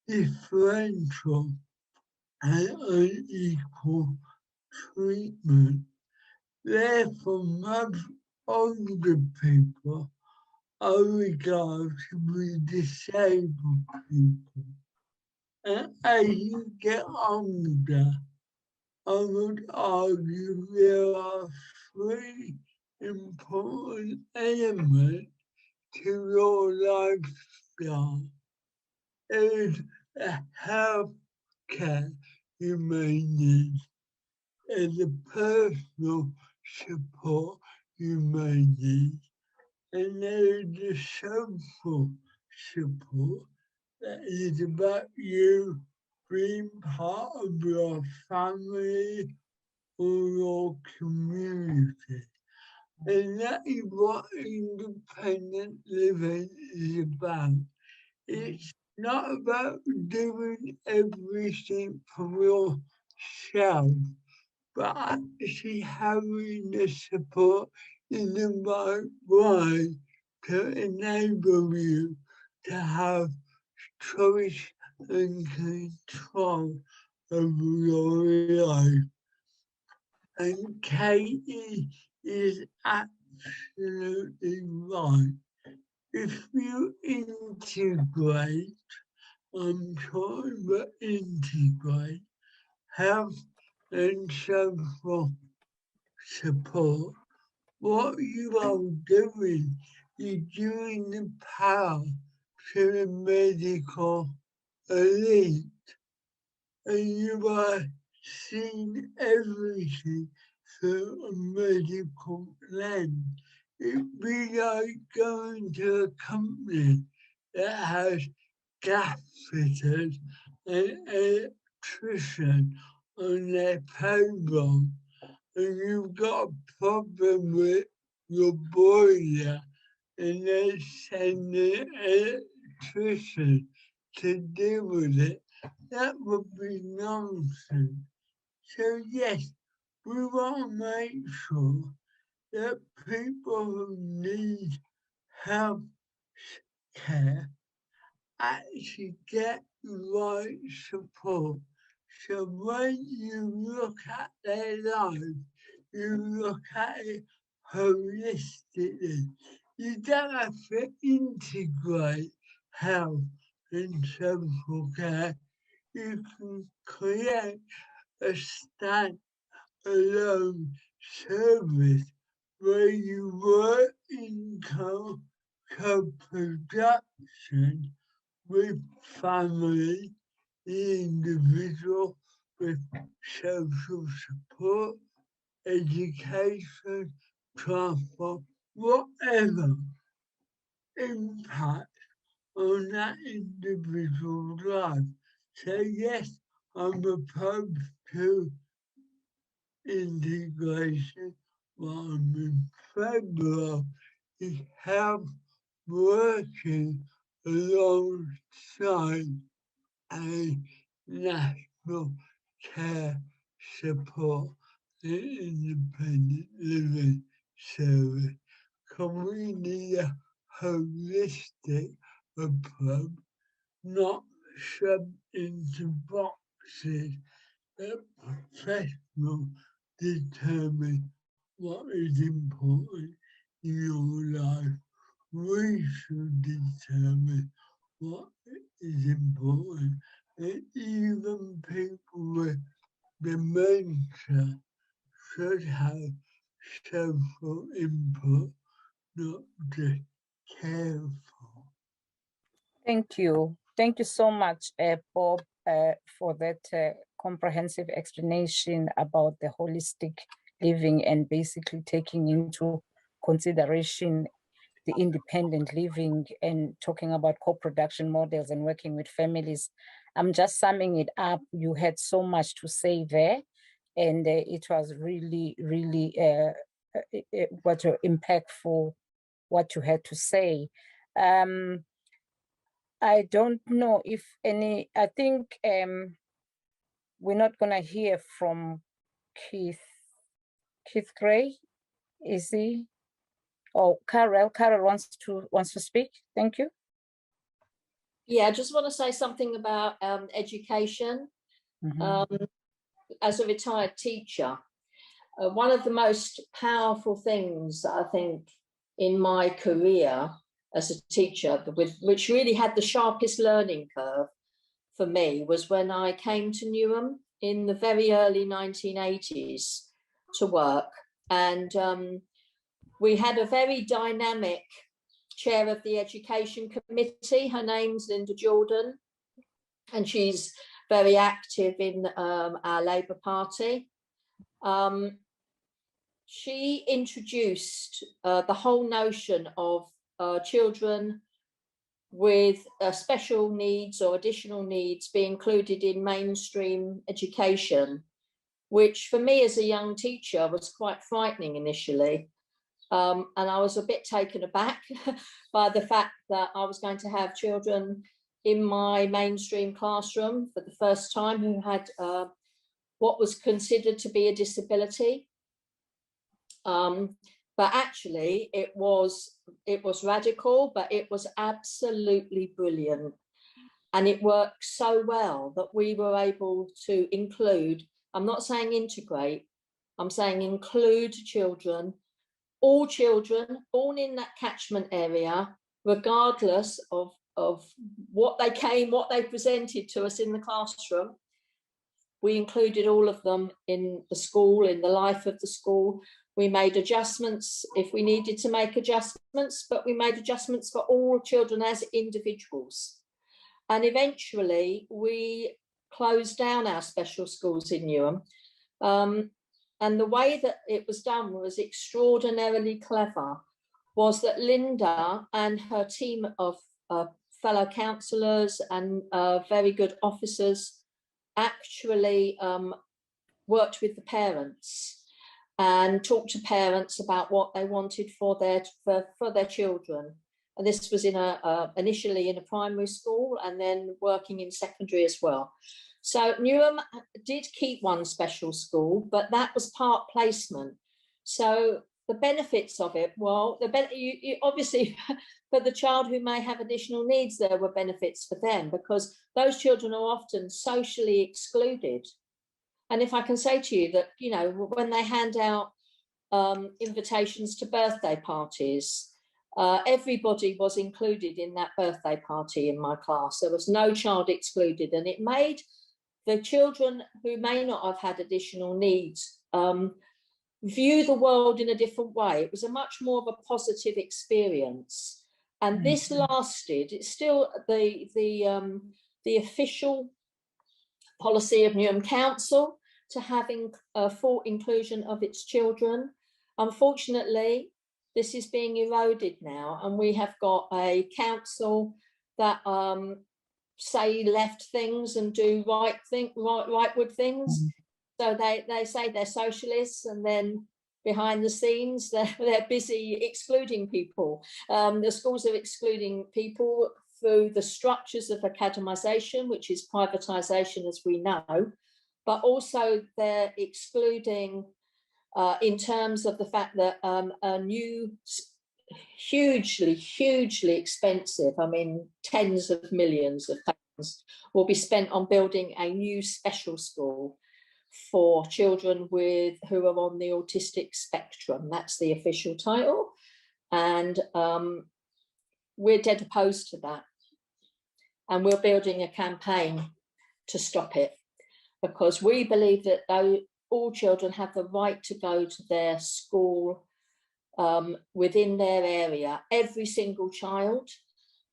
differential and unequal treatment. Therefore, most older people are regarded to be disabled people. And as you get older, I would argue there are three important elements to your lifestyle. There is the health care you may need, and the personal support you may need, and there is the social support that is about you being part of your family or your community. And that is what independent living is about. It's not about doing everything for yourself, but actually having the support in the right way to enable you to have choice and control over your life. And Katie is absolutely right. If you integrate, I'm talking about integrate health and social support, what you are doing is giving the power to the medical elite, and you are seeing everything through a medical lens. it'd be like going to a company that has gas fitters and electrician on their payroll, and you've got a problem with your boiler, and they send the electrician to deal with it. That would be nonsense. So yes, we want to make sure that people who need health care actually get the right support. So when you look at their life, you look at it holistically. You don't have to integrate health and social care. You can create a standalone service where you work in co-production with family, the individual, with social support, education, transport, whatever impact on that individual's life. So yes, I'm opposed to integration. What I'm in favour of is health working alongside a national care support and independent living service. Can we need a holistic approach, not shoved into boxes that professionals determine what is important in your life. We should determine what is important, and even people with dementia should have social input, not just care for. Thank you. Thank you so much, Bob, for that comprehensive explanation about the holistic living and basically taking into consideration the independent living and talking about co-production models and working with families. I'm just summing it up. You had so much to say there, and it was really, really what impactful what you had to say. I don't know if any, I think we're not gonna hear from Keith Gray, is he? Oh, Carol wants to speak, thank you. Yeah, I just want to say something about education. As a retired teacher, one of the most powerful things I think in my career as a teacher, which really had the sharpest learning curve for me, was when I came to Newham in the very early 1980s to work. And we had a very dynamic chair of the education committee. Her name's Linda Jordan, and she's very active in our Labour Party. She introduced the whole notion of children with special needs or additional needs be included in mainstream education, which for me as a young teacher was quite frightening initially. And I was a bit taken aback by the fact that I was going to have children in my mainstream classroom for the first time who had what was considered to be a disability. But actually it was radical, but it was absolutely brilliant. And it worked so well that we were able to include, I'm not saying integrate, I'm saying include children, all children born in that catchment area, regardless of what they presented to us in the classroom. We included all of them in the school, in the life of the school. We made adjustments if we needed to make adjustments, but we made adjustments for all children as individuals. And eventually we closed down our special schools in Newham. And the way that it was done was extraordinarily clever. was that Linda and her team of fellow councillors and very good officers actually worked with the parents and talked to parents about what they wanted for their children. And this was in initially in a primary school and then working in secondary as well. So Newham did keep one special school, but that was part placement. So the benefits of it, well, you obviously for the child who may have additional needs, there were benefits for them because those children are often socially excluded. And if I can say to you that, you know, when they hand out invitations to birthday parties, everybody was included in that birthday party in my class. There was no child excluded, and it made the children who may not have had additional needs view the world in a different way. It was a much more of a positive experience. And this lasted, it's still the official policy of Newham Council to having full inclusion of its children. Unfortunately, this is being eroded now, and we have got a council that say left things and do rightward things. So they say they're socialists, and then behind the scenes they're busy excluding people. The schools are excluding people through the structures of academisation, which is privatisation, as we know, but also they're excluding in terms of the fact that a new, hugely expensive, I mean, tens of millions of pounds will be spent on building a new special school for children who are on the autistic spectrum. That's the official title. And we're dead opposed to that. And we're building a campaign to stop it, because we believe that all children have the right to go to their school within their area, every single child.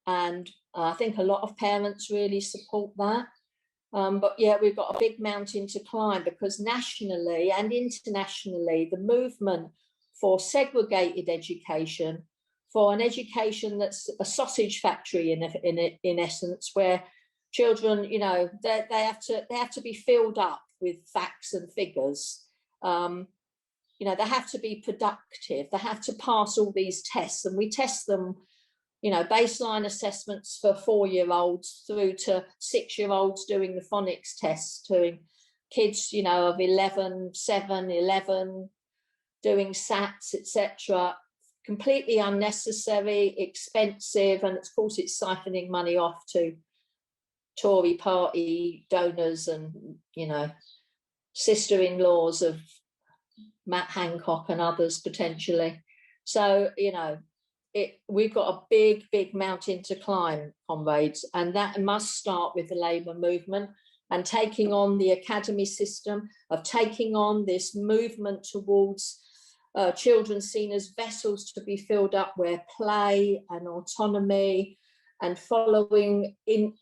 And I think a lot of parents really support that. But yeah, we've got a big mountain to climb, because nationally and internationally, the movement for segregated education, for an education that's a sausage factory in essence, where children, you know, they have to be filled up with facts and figures. You know, they have to be productive. They have to pass all these tests, and we test them, you know, baseline assessments for 4-year-olds through to 6-year-olds doing the phonics tests, to kids, you know, of 7, 11, doing SATs, etc. Completely unnecessary, expensive, and of course it's siphoning money off to Tory party donors and, you know, sister-in-laws of Matt Hancock and others potentially. So, you know, we've got a big mountain to climb, comrades, and that must start with the Labour movement and taking on the academy system, of taking on this movement towards children seen as vessels to be filled up, where play and autonomy and following in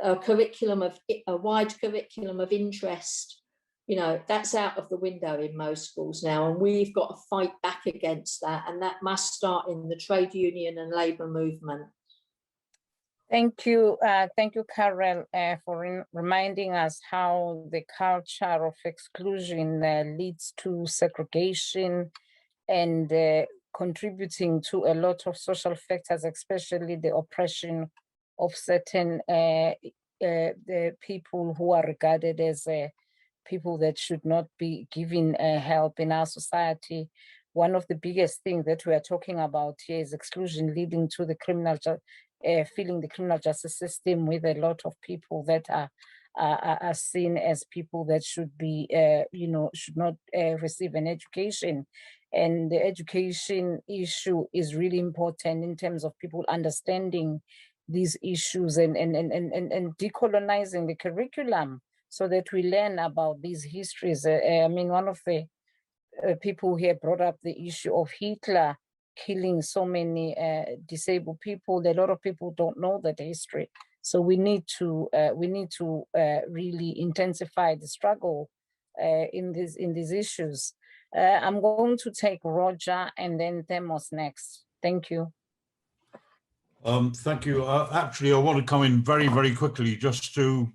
a wide curriculum of interest, you know, that's out of the window in most schools now, and we've got to fight back against that, and that must start in the trade union and labour movement. Thank you, Carol, for reminding us how the culture of exclusion leads to segregation and contributing to a lot of social factors, especially the oppression of certain the people who are regarded as people that should not be given help in our society. One of the biggest things that we are talking about here is exclusion, leading to the filling the criminal justice system with a lot of people that are seen as people that should be, you know, should not receive an education. And the education issue is really important in terms of people understanding these issues and decolonizing the curriculum so that we learn about these histories. I mean, one of the people here brought up the issue of Hitler killing so many disabled people. A lot of people don't know that history. So we need to really intensify the struggle in these issues. I'm going to take Roger and then Demos next. Thank you. Thank you. Actually, I want to come in very, very quickly just to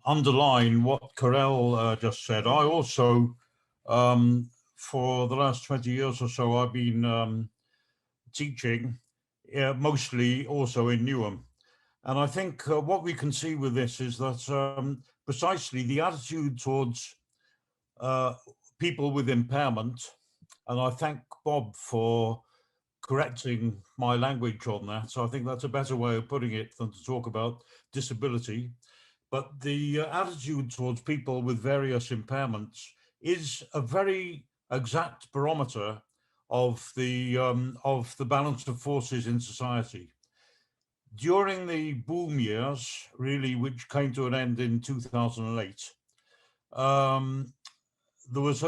underline what Karel just said. I also, for the last 20 years or so, I've been teaching, mostly also in Newham. And I think what we can see with this is that precisely the attitude towards people with impairment, and I thank Bob for correcting my language on that. So I think that's a better way of putting it than to talk about disability. But the attitude towards people with various impairments is a very exact barometer of the balance of forces in society. During the boom years, really, which came to an end in 2008, there was,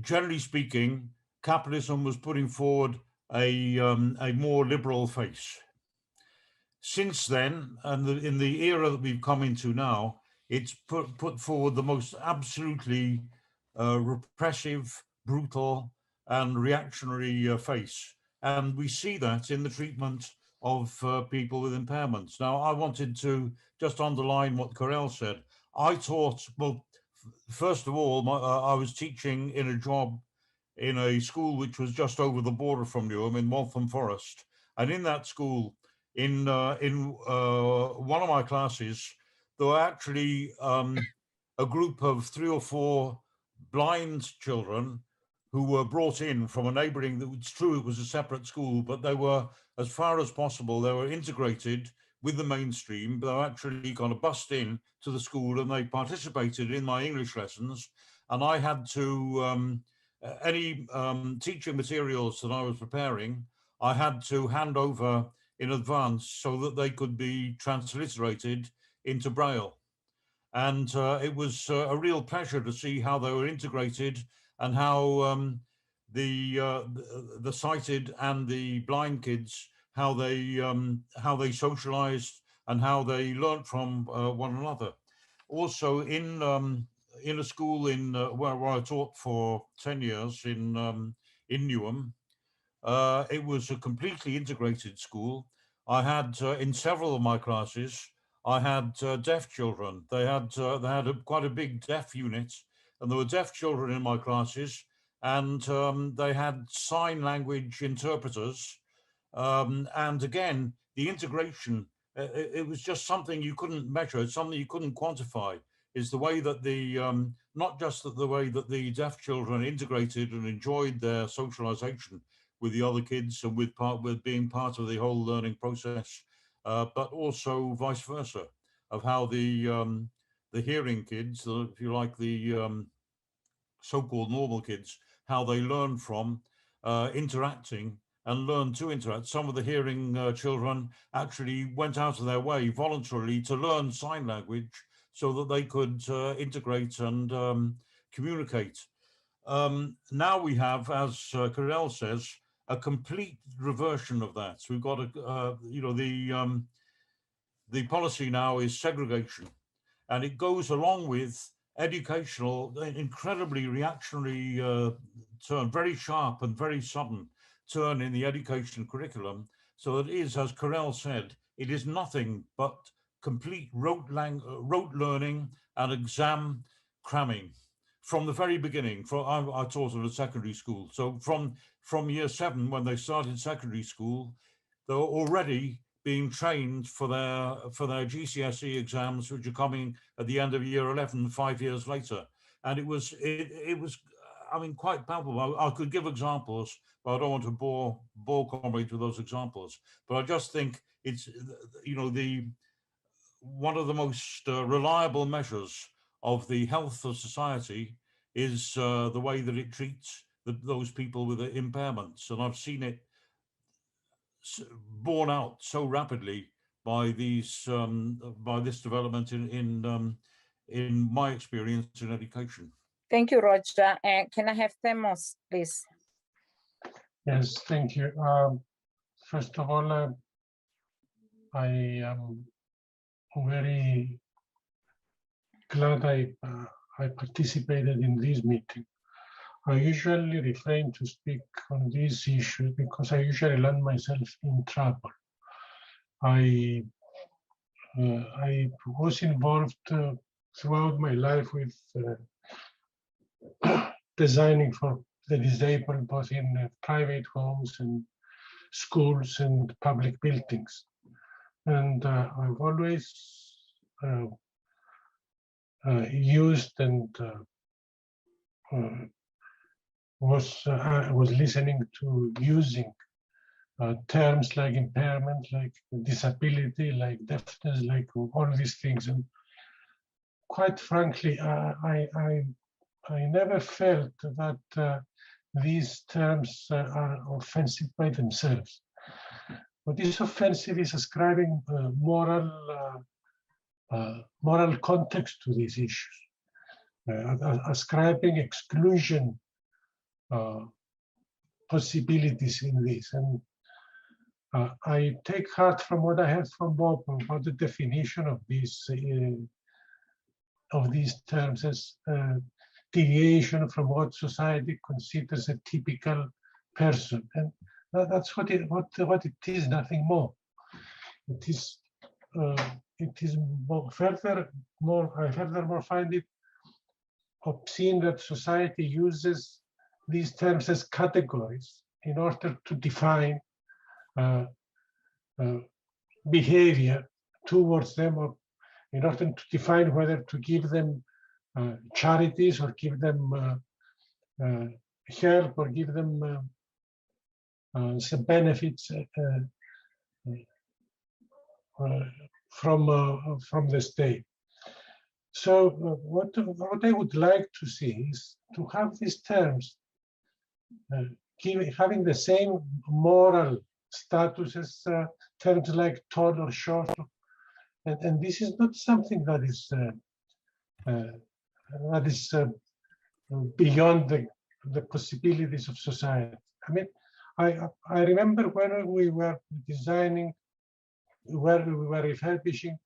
generally speaking, capitalism was putting forward a more liberal face. Since then, and in the era that we've come into now, it's put forward the most absolutely repressive, brutal, and reactionary face. And we see that in the treatment of people with impairments. Now, I wanted to just underline what Karel said. I taught, well, first of all, I was teaching in a job in a school which was just over the border from Newham in Waltham Forest. And in that school, in one of my classes, there were actually a group of 3 or 4 blind children who were brought in from a neighboring, it's true it was a separate school, but they were, as far as possible, they were integrated with the mainstream. They were actually kind of bussed in to the school and they participated in my English lessons. And I had to, any teaching materials that I was preparing, I had to hand over in advance so that they could be transliterated into Braille. And it was a real pleasure to see how they were integrated and how the sighted and the blind kids, how they socialized and how they learned from one another. Also in a school in where I taught for 10 years in Newham, it was a completely integrated school. I had in several of my classes, I had deaf children. They had quite a big deaf unit, and there were deaf children in my classes, and they had sign language interpreters. And again, the integration, it was just something you couldn't measure. It's something you couldn't quantify. Is the way that the not just the way that the deaf children integrated and enjoyed their socialization with the other kids and with being part of the whole learning process, but also vice versa, of how the hearing kids, if you like, the so-called normal kids, how they learn from interacting and learn to interact. Some of the hearing children actually went out of their way voluntarily to learn sign language so that they could integrate and communicate. Now we have, as Karel says, a complete reversion of that. So we've got the policy now is segregation, and it goes along with educational, incredibly reactionary turn, very sharp and very sudden turn in the education curriculum. So it is, as Karel said, it is nothing but complete rote learning and exam cramming from the very beginning. I taught at a secondary school, so from year 7, when they started secondary school, they were already being trained for their GCSE exams, which are coming at the end of year 11, 5 years later. And it was, I mean, quite palpable. I could give examples, but I don't want to bore comrades with those examples. But I just think it's, one of the most reliable measures of the health of society is the way that it treats those people with impairments. And I've seen it borne out so rapidly by these by this development in my experience in education. Thank you, Roger. Can I have Demos, please? Yes, thank you. First of all, I am very glad I participated in this meeting. I usually refrain to speak on these issues because I usually land myself in trouble. I was involved throughout my life with designing for the disabled, both in private homes and schools and public buildings. And I've always used and was listening to using terms like impairment, like disability, like deafness, like all these things. And quite frankly, I never felt that these terms are offensive by themselves. What is offensive is ascribing moral context to these issues, ascribing exclusion possibilities in this. And I take heart from what I heard from Bob about the definition of these terms as deviation from what society considers a typical person, and that's what it is, nothing more. It is furthermore, I furthermore find it obscene that society uses these terms as categories in order to define behavior towards them, or in order to define whether to give them charities or give them help or give them some benefits from the state. So what I would like to see is to have these terms having the same moral status as terms like tall or short, and this is not something that is beyond the possibilities of society. I mean, I remember when we were designing, where we were refurbishing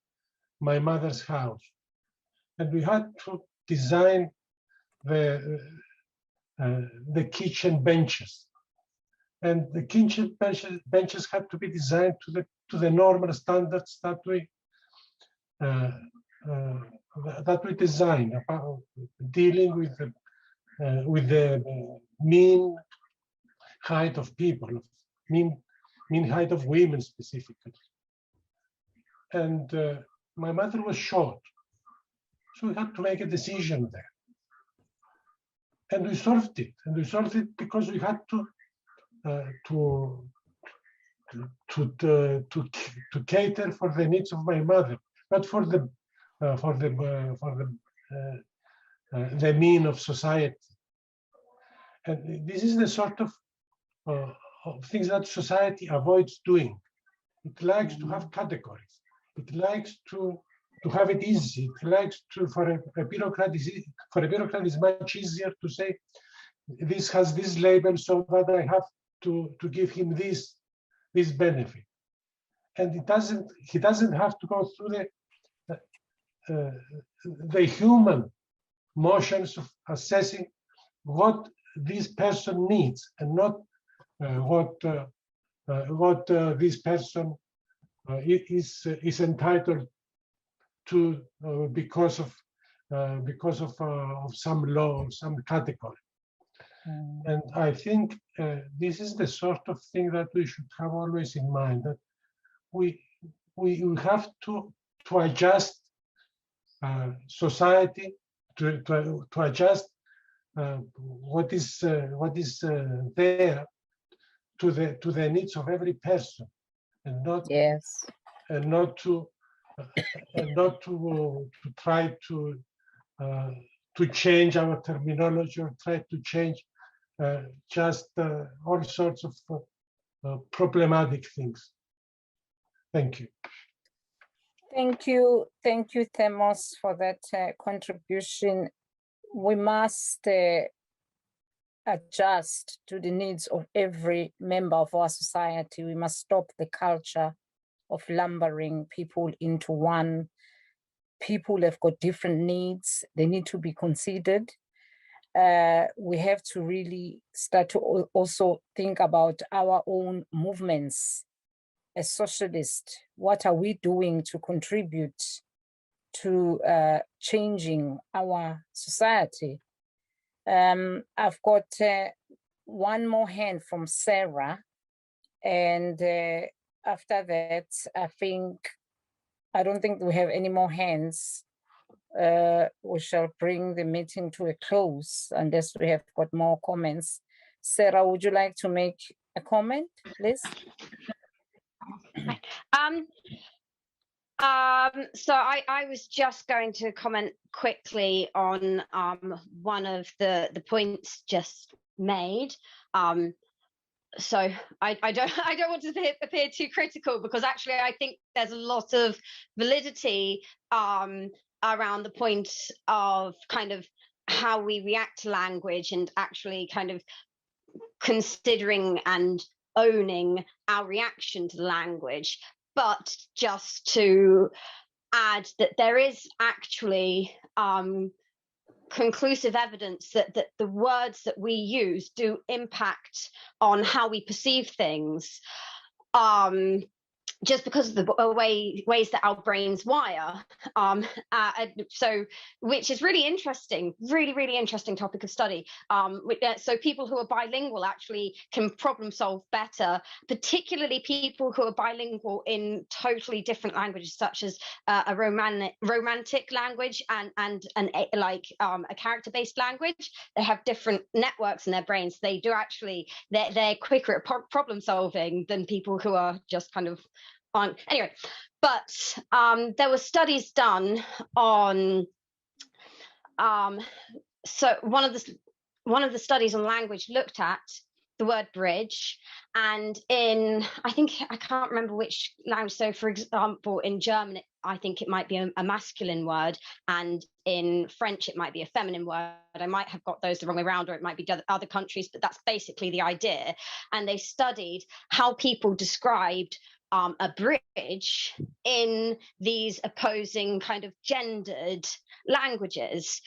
my mother's house, and we had to design the kitchen benches, and the kitchen benches had to be designed to the normal standards that we design, about dealing with the mean height of people, mean height of women specifically. And my mother was short, so we had to make a decision there. And we solved it, because we had to cater for the needs of my mother, not for the mean of society. And this is the sort of things that society avoids doing. It likes to have categories. It likes to have it easy. It likes to, for a bureaucrat, it's much easier to say, this has this label, so that I have to give him this benefit. And he doesn't have to go through the human motions of assessing what this person needs, and not what this person is entitled to because of some law or some category. And I think this is the sort of thing that we should have always in mind, that we have to adjust society to adjust what is there to the needs of every person, and not to try to change our terminology, or try to change just all sorts of problematic things. Thank you. Thank you, Themos, for that contribution. We must adjust to the needs of every member of our society. We must stop the culture of lumbering people into one. People have got different needs. They need to be considered. we have to really start to also think about our own movements as socialists. What are we doing to contribute to changing our society? I've got one more hand from Sarah, and after that, I don't think we have any more hands. We shall bring the meeting to a close unless we have got more comments. Sarah, would you like to make a comment, please? So I was just going to comment quickly on one of the points just made. So I don't want to appear too critical, because actually I think there's a lot of validity around the point of kind of how we react to language, and actually kind of considering and owning our reaction to the language. But just to add that there is actually conclusive evidence that the words that we use do impact on how we perceive things, just because of the ways that our brains wire. So, which is really interesting, really interesting topic of study. So people who are bilingual actually can problem solve better, particularly people who are bilingual in totally different languages, such as a romantic language and a character-based language. They have different networks in their brains. They do actually, they're quicker at problem solving than people who are just kind of on. Anyway, but there were studies done on so one of the studies on language looked at the word bridge, and I can't remember which language. So for example, in German, I think it might be a masculine word, and in French it might be a feminine word. I might have got those the wrong way around, or it might be other countries, but that's basically the idea. And they studied how people described a bridge in these opposing kind of gendered languages.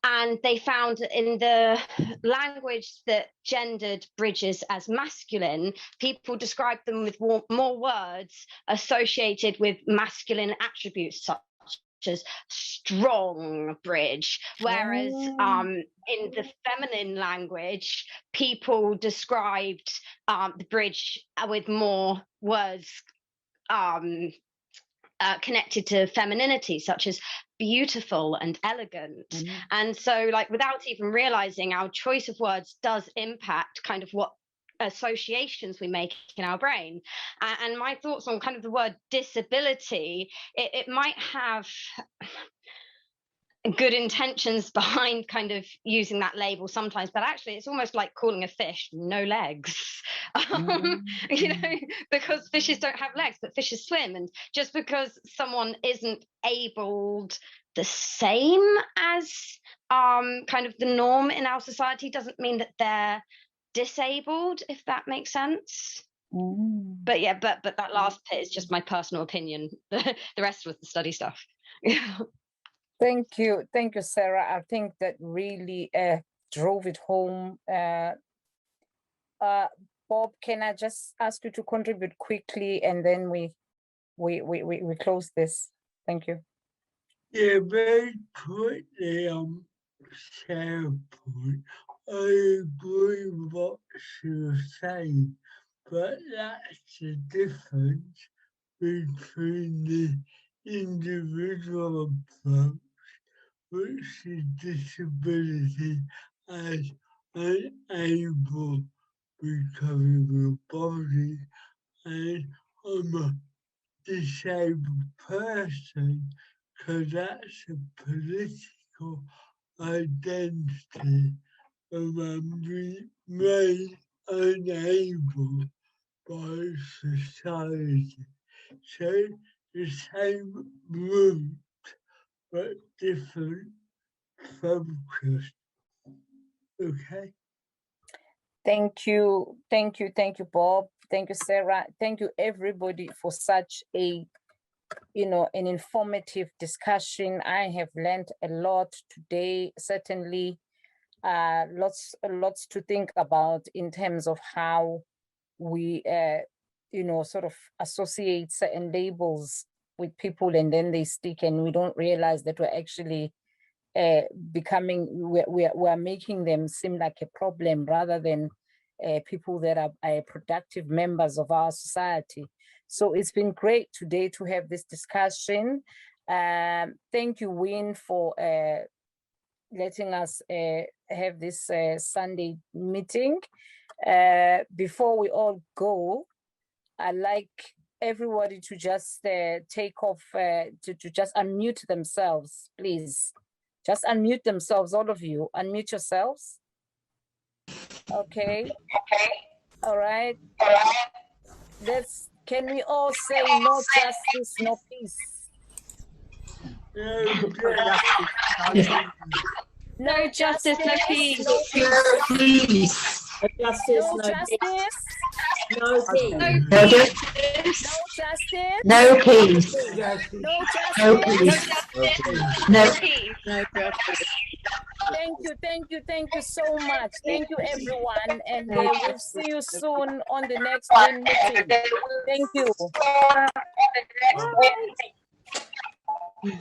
And they found that in the language that gendered bridges as masculine, people described them with more words associated with masculine attributes, such as strong bridge. Whereas in the feminine language, people described the bridge with more words connected to femininity, such as beautiful and elegant. And so, like, without even realizing, our choice of words does impact kind of what associations we make in our brain. And my thoughts on kind of the word disability, it might have good intentions behind kind of using that label sometimes, but actually it's almost like calling a fish no legs. You know, because fishes don't have legs, but fishes swim. And just because someone isn't abled the same as kind of the norm in our society doesn't mean that they're disabled, if that makes sense. But yeah, but that last bit is just my personal opinion. The rest was the study stuff. Thank you, Sarah. I think that really drove it home. Bob, can I just ask you to contribute quickly, and then we close this? Thank you. Yeah, very quickly, Sarah point. I agree with what she was saying, but that's the difference between the individual approach, which is disability as unable recovery of your body, and I'm a disabled person, because that's a political identity, and I'm made unable by society. So the same root, but different focus. Okay. Thank you, Bob. Thank you, Sarah. Thank you, everybody, for such a, an informative discussion. I have learned a lot today. Certainly, lots to think about in terms of how we, sort of associate certain labels with people, and then they stick, and we don't realize that we're actually we're making them seem like a problem rather than people that are productive members of our society. So it's been great today to have this discussion. Thank you, Win, for letting us have this Sunday meeting. Before we all go, I'd like everybody to just take off, to just unmute themselves, please. Just unmute themselves, all of you. Unmute yourselves. Okay. All right. Can we all say no justice, no peace? No justice, no peace. No peace. No justice, No no justice. No peace. No justice. No justice. No peace. No No justice. peace. No peace. No justice. Thank you so much. Thank you, everyone. And we'll see you soon on the next Win meeting. Thank you. Bye.